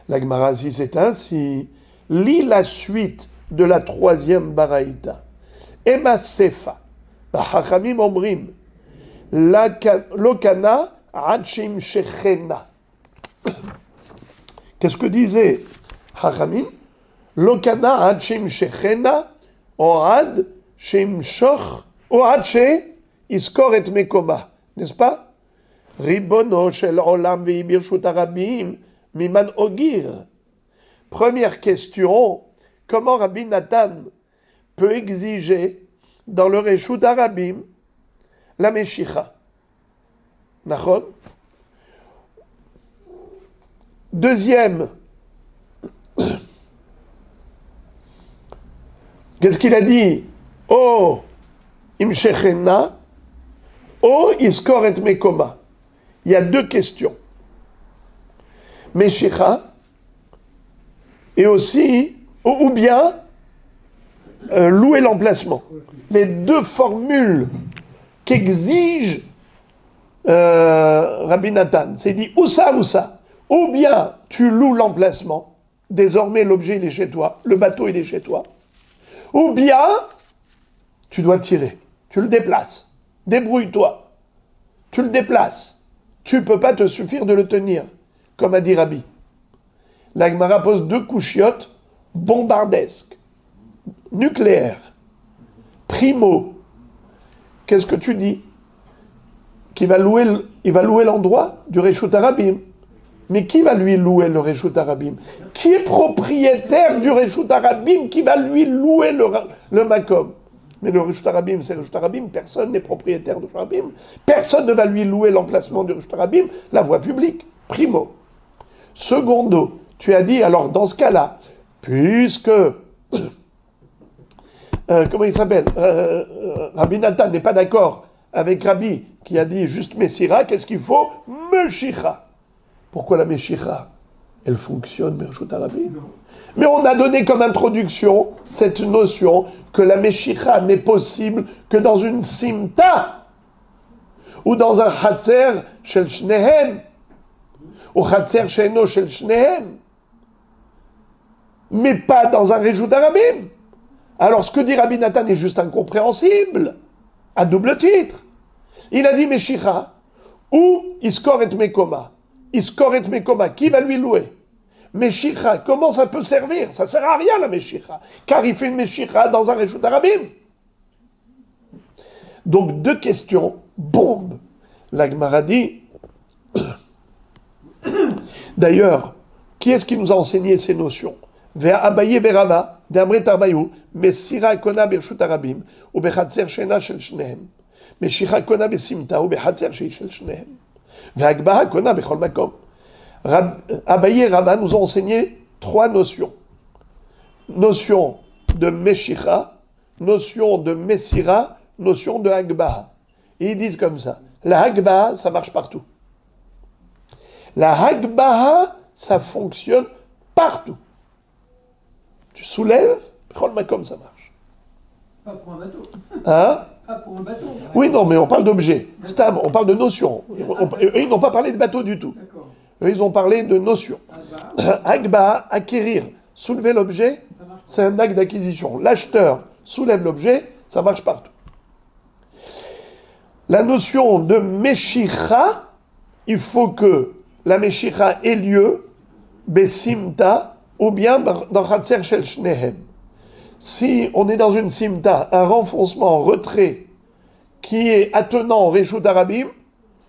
La Gemara, si c'est ainsi, lis la suite de la troisième baraïta. Ema sefa. Hachamim omrim. Lokana adshim shechena. Qu'est-ce que disait Hachamim? Lokana adshim shechena orad shim shoch orad she iskor et mekoma. N'est-ce pas? Ribono shel olam ve'ibirshut harabim miman ogir. Première question. Comment Rabbi Nathan peut exiger dans le Reshut Harabim la Meshicha? Nachon. Deuxième, qu'est-ce qu'il a dit? Oh, imshechena, oh, iskor et mekoma. Il y a deux questions. Meshicha et aussi ou bien louer l'emplacement. Les deux formules qu'exige Rabbi Nathan, c'est dit ou ça. Ou bien tu loues l'emplacement, désormais l'objet il est chez toi, le bateau il est chez toi. Ou bien tu dois tirer, tu le déplaces, débrouille-toi, tu le déplaces. Tu ne peux pas te suffire de le tenir, comme a dit Rabbi. La Gemara pose deux couchiottes bombardesque, nucléaire, primo. Qu'est-ce que tu dis? Il va louer l'endroit du Reshut Harabim. Mais qui va lui louer le Reshut Harabim? Qui est propriétaire du Reshut Harabim qui va lui louer le Makom? Mais le Reshut Harabim, c'est le Reshut Harabim, personne n'est propriétaire du Reshut Harabim. Personne ne va lui louer l'emplacement du Reshut Harabim, la voie publique. Primo. Secondo, tu as dit, alors dans ce cas-là, puisque, comment il s'appelle, Rabbi Nathan n'est pas d'accord avec Rabbi qui a dit juste Messira, qu'est-ce qu'il faut? Meshicha. Pourquoi la Meshicha? Elle fonctionne, Reshut Harabim. Mais on a donné comme introduction cette notion que la Meshicha n'est possible que dans une simta ou dans un Hatzer shel Shnehem ou Hatzer she'eno shel Shnehem, mais pas dans un Reshut Harabim. Alors ce que dit Rabbi Nathan est juste incompréhensible, à double titre. Il a dit Meshicha ou Iskor et Mekoma. Iskor et Mekoma, qui va lui louer? Meshicha, comment ça peut servir? Ça ne sert à rien la Meshicha, car il fait une Meshicha dans un Reshut Harabim. Donc deux questions, bombe. La Gemara dit, d'ailleurs, qui est-ce qui nous a enseigné ces notions? Vers Abaye Verava, d'Amrit Arbayou, Messira Kona Bershut Harabim, ou Bechatzer Shena Shel Shnehem, Meshicha Kona Besimta, ou Bechatzer Shel Shnehem, Ve'agbaha Kona Bechol Makom. Abaye et Rava nous ont enseigné trois notions. Notion de Meshicha, notion de Messira, notion de Hagbaha. Et ils disent comme ça, la Hagbaha, ça marche partout. La Hagbaha, ça fonctionne partout. Tu soulèves, Bechol Makom, ça marche. Pas pour un bateau. Hein? Pas pour un bateau. Oui, non, mais on parle d'objet. Stam, on parle de notion. Ils n'ont pas parlé de bateau du tout. D'accord. Eux, ils ont parlé de notion. Agba, acquérir, soulever l'objet, c'est un acte d'acquisition. L'acheteur soulève l'objet, ça marche partout. La notion de Meshicha, il faut que la Meshicha ait lieu, Besimta, ou bien dans Hatzer Shel Shnehem. Si on est dans une simta, un renfoncement, un retrait, qui est attenant au Reshut Arabim,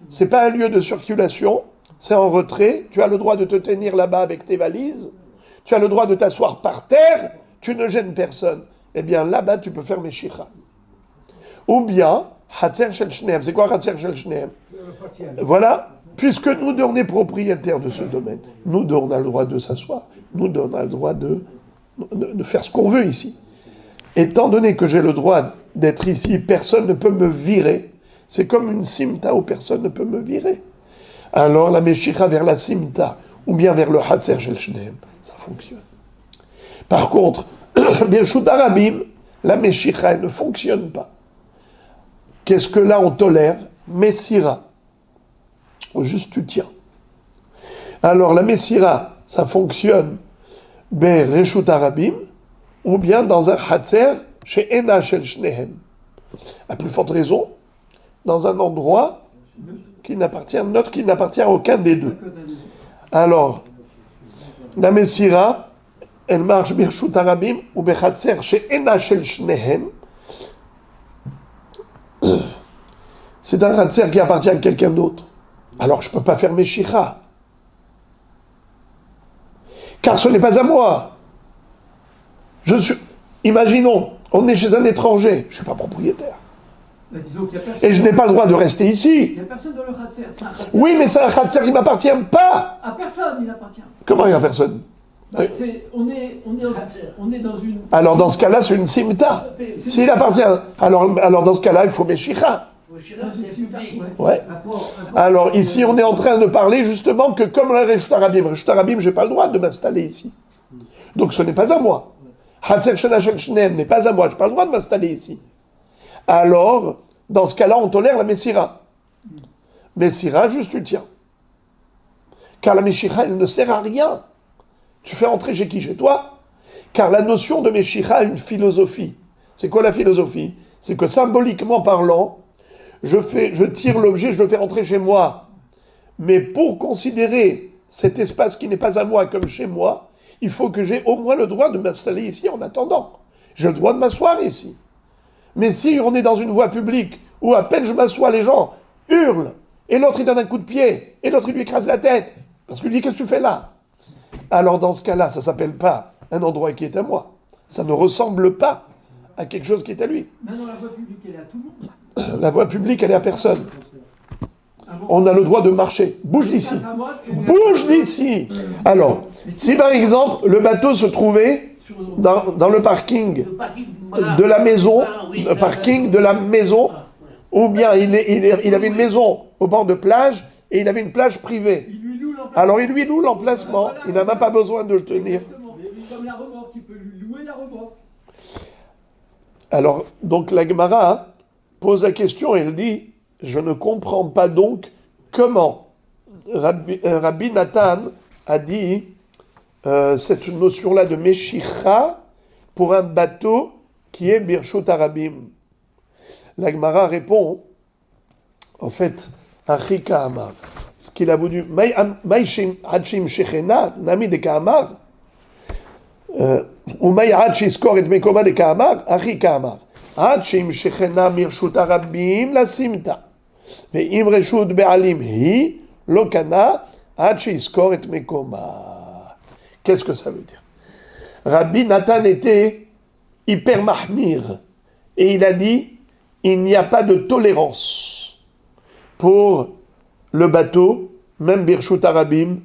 c'est pas un lieu de circulation, c'est en retrait, tu as le droit de te tenir là-bas avec tes valises, tu as le droit de t'asseoir par terre, tu ne gênes personne. Eh bien là-bas tu peux faire Meshicha. Ou bien, Hatzer Shel Shnehem. C'est quoi Hatzer Shel Shnehem? Voilà, puisque nous deux on est propriétaires de ce domaine, nous deux on a le droit de s'asseoir, nous deux on a le droit de faire ce qu'on veut ici. Étant donné que j'ai le droit d'être ici, personne ne peut me virer. C'est comme une simta où personne ne peut me virer. Alors la Meshicha vers la simta, ou bien vers le Hatzer Shel Shnehem, ça fonctionne. Par contre, Birshut Arabim, la Meshicha, elle ne fonctionne pas. Qu'est-ce que là on tolère? Messira. Juste tu tiens. Alors la Messira, ça fonctionne Birshut Arabim, ou bien dans un Hatzer chez Ena Shel Shnehem. À plus forte raison, dans un endroit qui n'appartient à aucun des deux. Alors, la Messira, elle marche Birshut Arabim ou Bechatzer chez Ena Shel Shnehem. C'est un Hatzer qui appartient à quelqu'un d'autre. Alors je ne peux pas faire Meshicha. Car ce n'est pas à moi. Imaginons, on est chez un étranger, je ne suis pas propriétaire. Bah, disons qu'il y a personne. Et je n'ai pas le droit de rester ici. Il n'y a personne dans le Hatzer. C'est un Hatzer. Oui, mais c'est un Hatzer qui ne m'appartient pas. À personne, il appartient. Comment il n'y a personne? Bah, on est dans une. Alors dans ce cas-là, c'est une simta. S'il appartient, alors dans ce cas-là, il faut Meshicha. Dans une simta, Ouais. Alors ici, on est en train de parler justement que comme le Reshut Arabim, je n'ai pas le droit de m'installer ici. Donc ce n'est pas à moi. Hatzer Shel Shnehem n'est pas à moi, je n'ai pas le droit de m'installer ici. Alors, dans ce cas-là, on tolère la Messira. Messira, juste tu tiens. Car la Meshicha, elle ne sert à rien. Tu fais entrer chez qui? Chez toi. Car la notion de Meshicha a une philosophie. C'est quoi la philosophie? C'est que symboliquement parlant, je tire l'objet, je le fais rentrer chez moi. Mais pour considérer cet espace qui n'est pas à moi comme chez moi, il faut que j'ai au moins le droit de m'installer ici en attendant. J'ai le droit de m'asseoir ici. Mais si on est dans une voie publique où à peine je m'assois, les gens hurlent, et l'autre il donne un coup de pied, et l'autre il lui écrase la tête, parce qu'il lui dit qu'est-ce que tu fais là? Alors dans ce cas-là, ça ne s'appelle pas un endroit qui est à moi. Ça ne ressemble pas à quelque chose qui est à lui. Maintenant, la voie publique, elle est à tout le monde. La voie publique, elle est à personne. Ah bon? On a le droit de marcher. Bouge d'ici. À moi, Bouge d'ici. Alors, si par exemple le bateau se trouvait dans le parking de la maison, le parking de la maison, ou bien il avait une maison au bord de plage et il avait une plage privée. il lui loue l'emplacement. Alors il lui loue l'emplacement, il n'a même pas besoin de le tenir. Exactement. Comme la remorque, il peut lui louer la remorque. Alors, donc la Gemara pose la question et elle dit, je ne comprends pas donc comment Rabbi Nathan a dit cette notion-là de Meshicha pour un bateau qui est Birshut Arabim. La Gemara répond, en fait, Achika Amar. Ce qu'il a voulu, Maïshim Hachim Shechena, Nami de Kaamar, ou Maï Hachi Skor et Mekoma de Kaamar, Achika Amar. Hachim Shechena Birshut Arabim, la Simta. ואם רשות בעלים היא, לא קנה, עד שיזכור את מקומה. Qu'est-ce que ça veut dire? Rabbi Nathan était hyper mahmir, et il a dit, il n'y a pas de tolérance pour le bateau, même Birshut Arabim,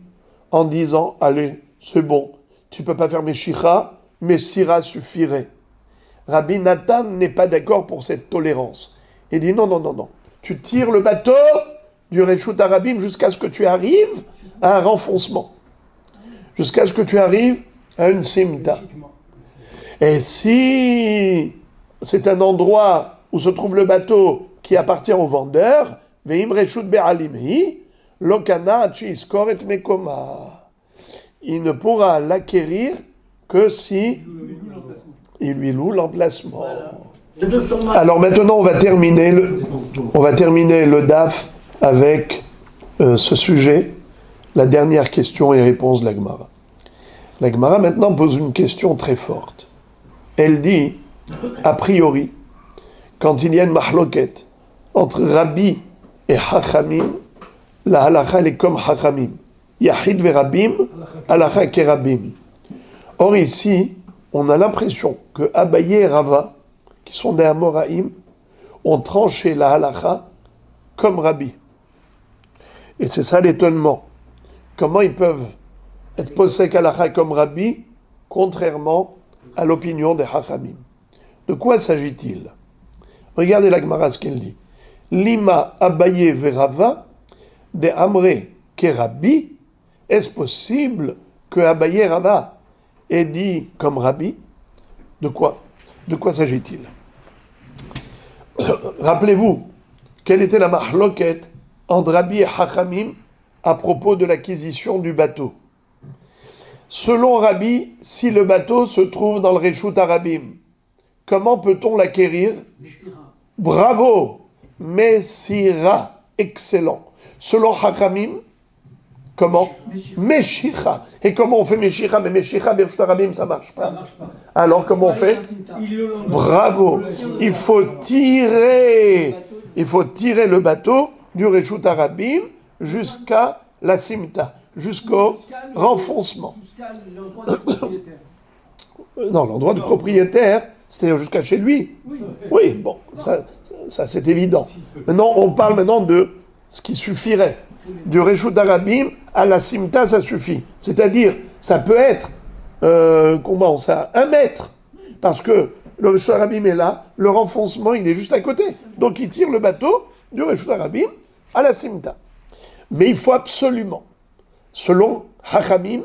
en disant, allez, c'est bon, tu peux pas faire Meshicha, mais Sira suffirait. Rabbi Nathan n'est pas d'accord pour cette tolérance. Il dit, non, non, non, non. Tu tires le bateau du Reshut Arabim jusqu'à ce que tu arrives à un renfoncement. Jusqu'à ce que tu arrives à une simta. Et si c'est un endroit où se trouve le bateau qui appartient au vendeur, Ve'im Reshut Be'alimhi, Lokana Chiskor et Mekoma. Il ne pourra l'acquérir que si il lui loue l'emplacement. Alors maintenant, on va terminer le DAF avec ce sujet, la dernière question et réponse de la Gemara. La Gemara maintenant pose une question très forte. Elle dit, a priori, quand il y a une mahloket entre Rabbi et Hachamim, la halakha elle est comme Hachamim. Yahid ve Rabim, halakha ke Rabim. Or ici, on a l'impression que Abaye et Rava, qui sont des Amoraïm, ont tranché la halakha comme Rabbi. Et c'est ça l'étonnement. Comment ils peuvent être posek halakha comme Rabbi, contrairement à l'opinion des Hachamim? De quoi s'agit-il? Regardez la Gemara ce qu'elle dit. Lima Abaye Verava de Amre Kerabi. Est-ce possible que Abaye et Rava aient dit comme Rabbi? De quoi s'agit-il? Rappelez-vous, quelle était la mahloket entre Rabbi et Hachamim à propos de l'acquisition du bateau? Selon Rabbi, si le bateau se trouve dans le Reshut Arabim, comment peut-on l'acquérir? Bravo! Messira, excellent. Selon Hachamim, comment? Meshicha. Et comment on fait Meshicha? Mais Meshicha, Reshut Arabim, ça marche pas. Alors comment on fait? Bravo! Il faut tirer le bateau du Reshut Arabim jusqu'à la Simta, jusqu'au renfoncement. Jusqu'à l'endroit du propriétaire. Non, l'endroit du propriétaire, c'était jusqu'à chez lui. Oui, bon, ça c'est évident. Maintenant, on parle maintenant de ce qui suffirait. Du Reshut Arabim à la Simta, ça suffit. C'est-à-dire, ça peut être, 1 mètre. Parce que le Reshut Arabim est là, le renfoncement, il est juste à côté. Donc, il tire le bateau du Reshut Arabim à la Simta. Mais il faut absolument, selon Hachamim,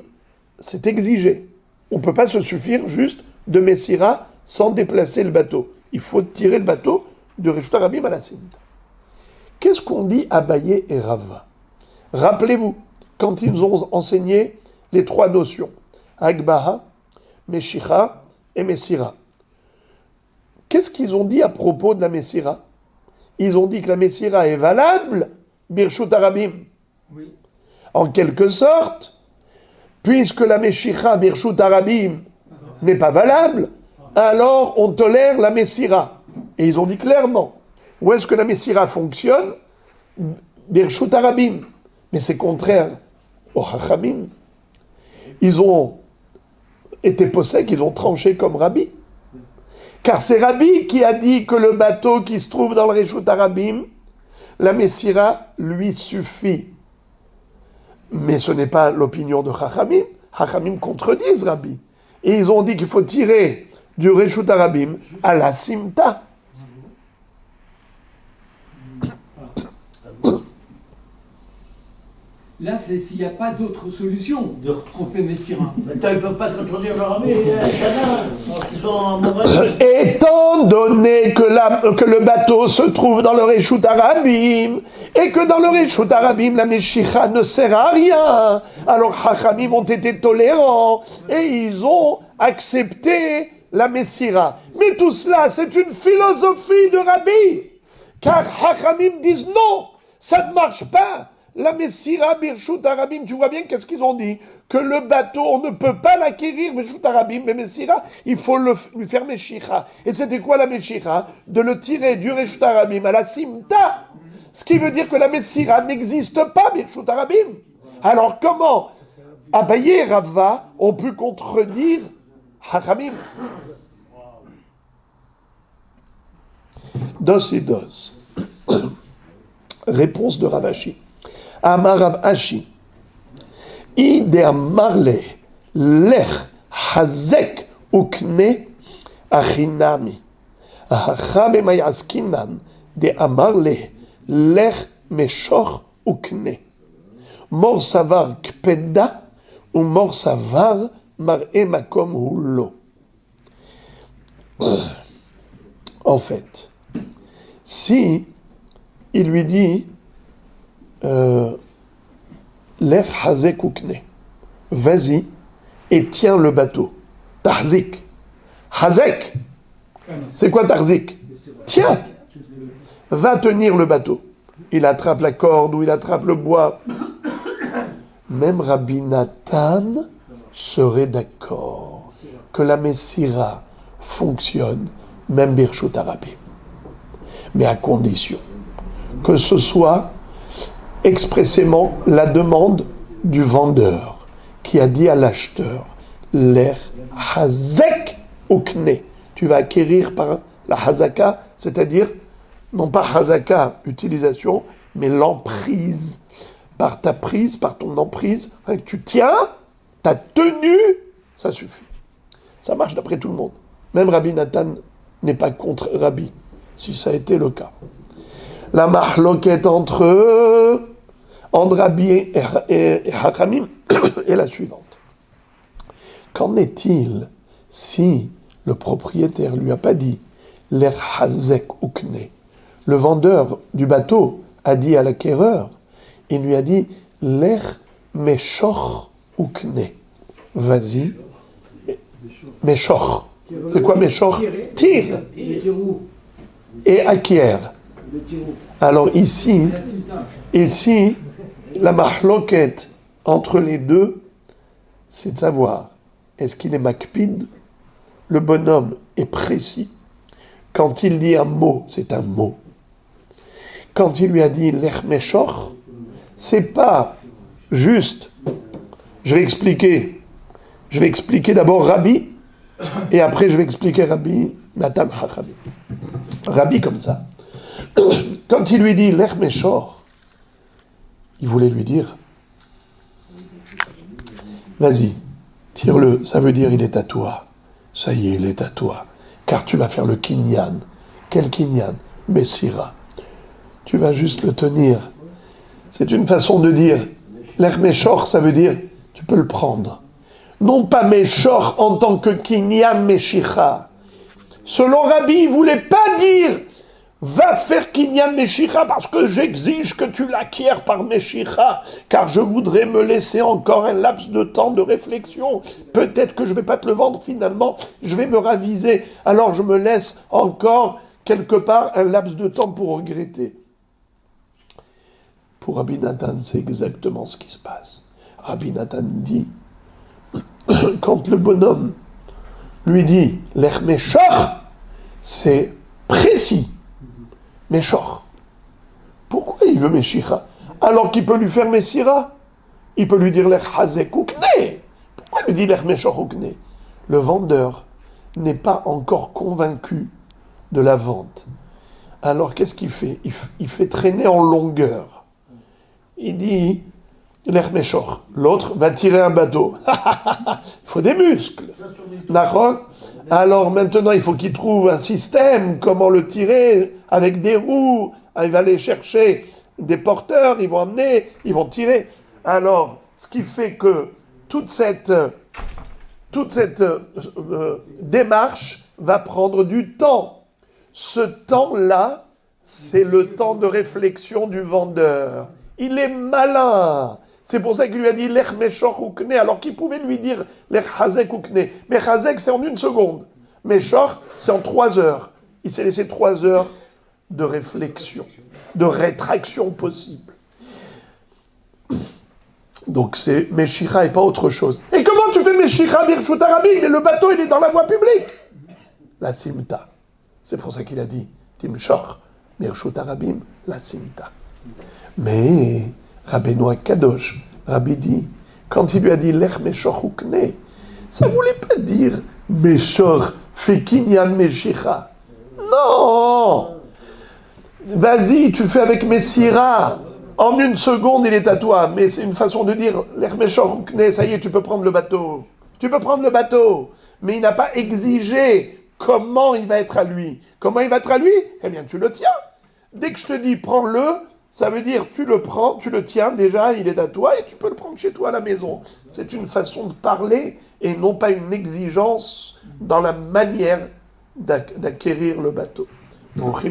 c'est exigé. On ne peut pas se suffire juste de Messira sans déplacer le bateau. Il faut tirer le bateau de Reshut Arabim à la Simta. Qu'est-ce qu'on dit Abaye et Rava? Rappelez-vous, quand ils ont enseigné les 3 notions, Agbaha, Meshicha et Messira. Qu'est-ce qu'ils ont dit à propos de la Messira? Ils ont dit que la Messira est valable, Birshut Arabim. Oui. En quelque sorte, puisque la Meshicha, Birshut Arabim, n'est pas valable, alors on tolère la Messira. Et ils ont dit clairement, où est-ce que la Messira fonctionne? Birshut Arabim. Mais c'est contraire au Hachamim. Ils ont été possèques, ils ont tranché comme Rabbi. Car c'est Rabbi qui a dit que le bateau qui se trouve dans le Reshut Arabim, la Messira lui suffit. Mais ce n'est pas l'opinion de Hachamim. Hachamim contredisent Rabbi. Et ils ont dit qu'il faut tirer du Reshut Arabim à la Simta. Là, c'est s'il n'y a pas d'autre solution qu'on fait Messira. Mais ils ne peuvent pas contredire leur ami, ils sont en mauvaise. Étant donné que le bateau se trouve dans le Reshut Arabim, et que dans le Reshut Arabim, la Meshicha ne sert à rien, alors Hachamim ont été tolérants, et ils ont accepté la Messira. Mais tout cela, c'est une philosophie de Rabbi, car Hachamim disent non, ça ne marche pas. La Messira, Birshut Arabim, tu vois bien qu'est-ce qu'ils ont dit? Que le bateau, on ne peut pas l'acquérir, Birshut Arabim, mais Messira, il faut lui faire Meshicha. Et c'était quoi la Meshicha? De le tirer du Reshut Arabim à la Simta. Ce qui veut dire que la Messira n'existe pas, Birshut Arabim. Alors comment Abaye et Rava ont pu contredire Hachamim? Dos et dos. Réponse de Ravashi. Amar Rav Ashi, Ide Amarle, Lech Hazek Ukne Achinami, Achabe Mayaskinan, De Amarle, Lech Meshoch Ukne, Mor Savar Kpeda, ou Mor Savar Mar'e Makom Hulo. En fait, si il lui dit Lech Hazek Ukne, vas-y et tiens le bateau. Tahzik. Hazek. C'est quoi Tahzik? Tiens. Va tenir le bateau. Il attrape la corde ou il attrape le bois. Même Rabbi Nathan serait d'accord que la Messira fonctionne, même Birshut Arabim. Mais à condition que ce soit expressément la demande du vendeur qui a dit à l'acheteur, l'air hazek ukne. Tu vas acquérir par la hazaka, c'est-à-dire, non pas hazaka, utilisation, mais l'emprise. Par ta prise, par ton emprise, que tu tiens, ta tenue, ça suffit. Ça marche d'après tout le monde. Même Rabbi Nathan n'est pas contre Rabbi, si ça a été le cas. La mahloket entre Rabbi et Hachamim est la suivante. Qu'en est-il si le propriétaire lui a pas dit l'er hazek ukne? Le vendeur du bateau a dit à l'acquéreur, il lui a dit l'er meshor ukne. Vas-y. Meshor. C'est quoi meshor? Tire. Et acquiert. Alors ici, la mahloket entre les deux, c'est de savoir, est-ce qu'il est makpid? Le bonhomme est précis. Quand il dit un mot, c'est un mot. Quand il lui a dit l'ech meshor, c'est pas juste. Je vais expliquer d'abord Rabbi, et après je vais expliquer Rabbi Nathan Hachamim. Rabbi comme ça. Quand il lui dit l'ech meshor, il voulait lui dire, vas-y, tire-le, ça veut dire il est à toi. Ça y est, il est à toi. Car tu vas faire le kinyan. Quel kinyan? Messira. Tu vas juste le tenir. C'est une façon de dire, l'ech meshor, ça veut dire, tu peux le prendre. Non pas meshor en tant que kinyan meshicha. Selon Rabbi, il ne voulait pas dire, va faire kinyan meshicha parce que j'exige que tu l'acquières par meshicha, car je voudrais me laisser encore un laps de temps de réflexion. Peut-être que je ne vais pas te le vendre finalement, je vais me raviser, alors je me laisse encore quelque part un laps de temps pour regretter. Pour Rabbi Nathan, c'est exactement ce qui se passe. Rabbi Nathan dit, quand le bonhomme lui dit l'ech meshor, c'est précis. Meshor. Pourquoi il veut Meshicha? Alors qu'il peut lui faire Messira. Il peut lui dire l'ech hazek ukne. Pourquoi il lui dit l'ech meshor ukne? Le vendeur n'est pas encore convaincu de la vente. Alors qu'est-ce qu'il fait? Il fait traîner en longueur. Il dit l'ech meshor. L'autre va tirer un bateau. Il faut des muscles. D'accord? Alors maintenant, il faut qu'il trouve un système, comment le tirer, avec des roues. Il va aller chercher des porteurs, ils vont amener, ils vont tirer. Alors, ce qui fait que toute cette démarche va prendre du temps. Ce temps-là, c'est le temps de réflexion du vendeur. Il est malin. C'est pour ça qu'il lui a dit l'ech meshor ukne, alors qu'il pouvait lui dire l'ech hazek ukne. Mais hazek, c'est en 1 seconde. Meshor, c'est en 3 heures. Il s'est laissé 3 heures de réflexion, de rétraction possible. Donc c'est Meshicha et pas autre chose. Et comment tu fais Meshicha Birshut Arabim? Et le bateau, il est dans la voie publique. La simta. C'est pour ça qu'il a dit Timshor, Birshut Arabim, la simta. Mais Rabbeinu Kadosh, Rabbi dit, quand il lui a dit l'ech meshor ukne, ça ne voulait pas dire meshor fait kinyan meshicha. Non! Vas-y, tu fais avec Messira. En 1 seconde, il est à toi. Mais c'est une façon de dire l'ech meshor ukne, ça y est, tu peux prendre le bateau. Tu peux prendre le bateau. Mais il n'a pas exigé comment il va être à lui. Comment il va être à lui? Eh bien, tu le tiens. Dès que je te dis prends-le, ça veut dire tu le prends, tu le tiens, déjà il est à toi et tu peux le prendre chez toi à la maison. C'est une façon de parler et non pas une exigence dans la manière d'acquérir le bateau. Donc,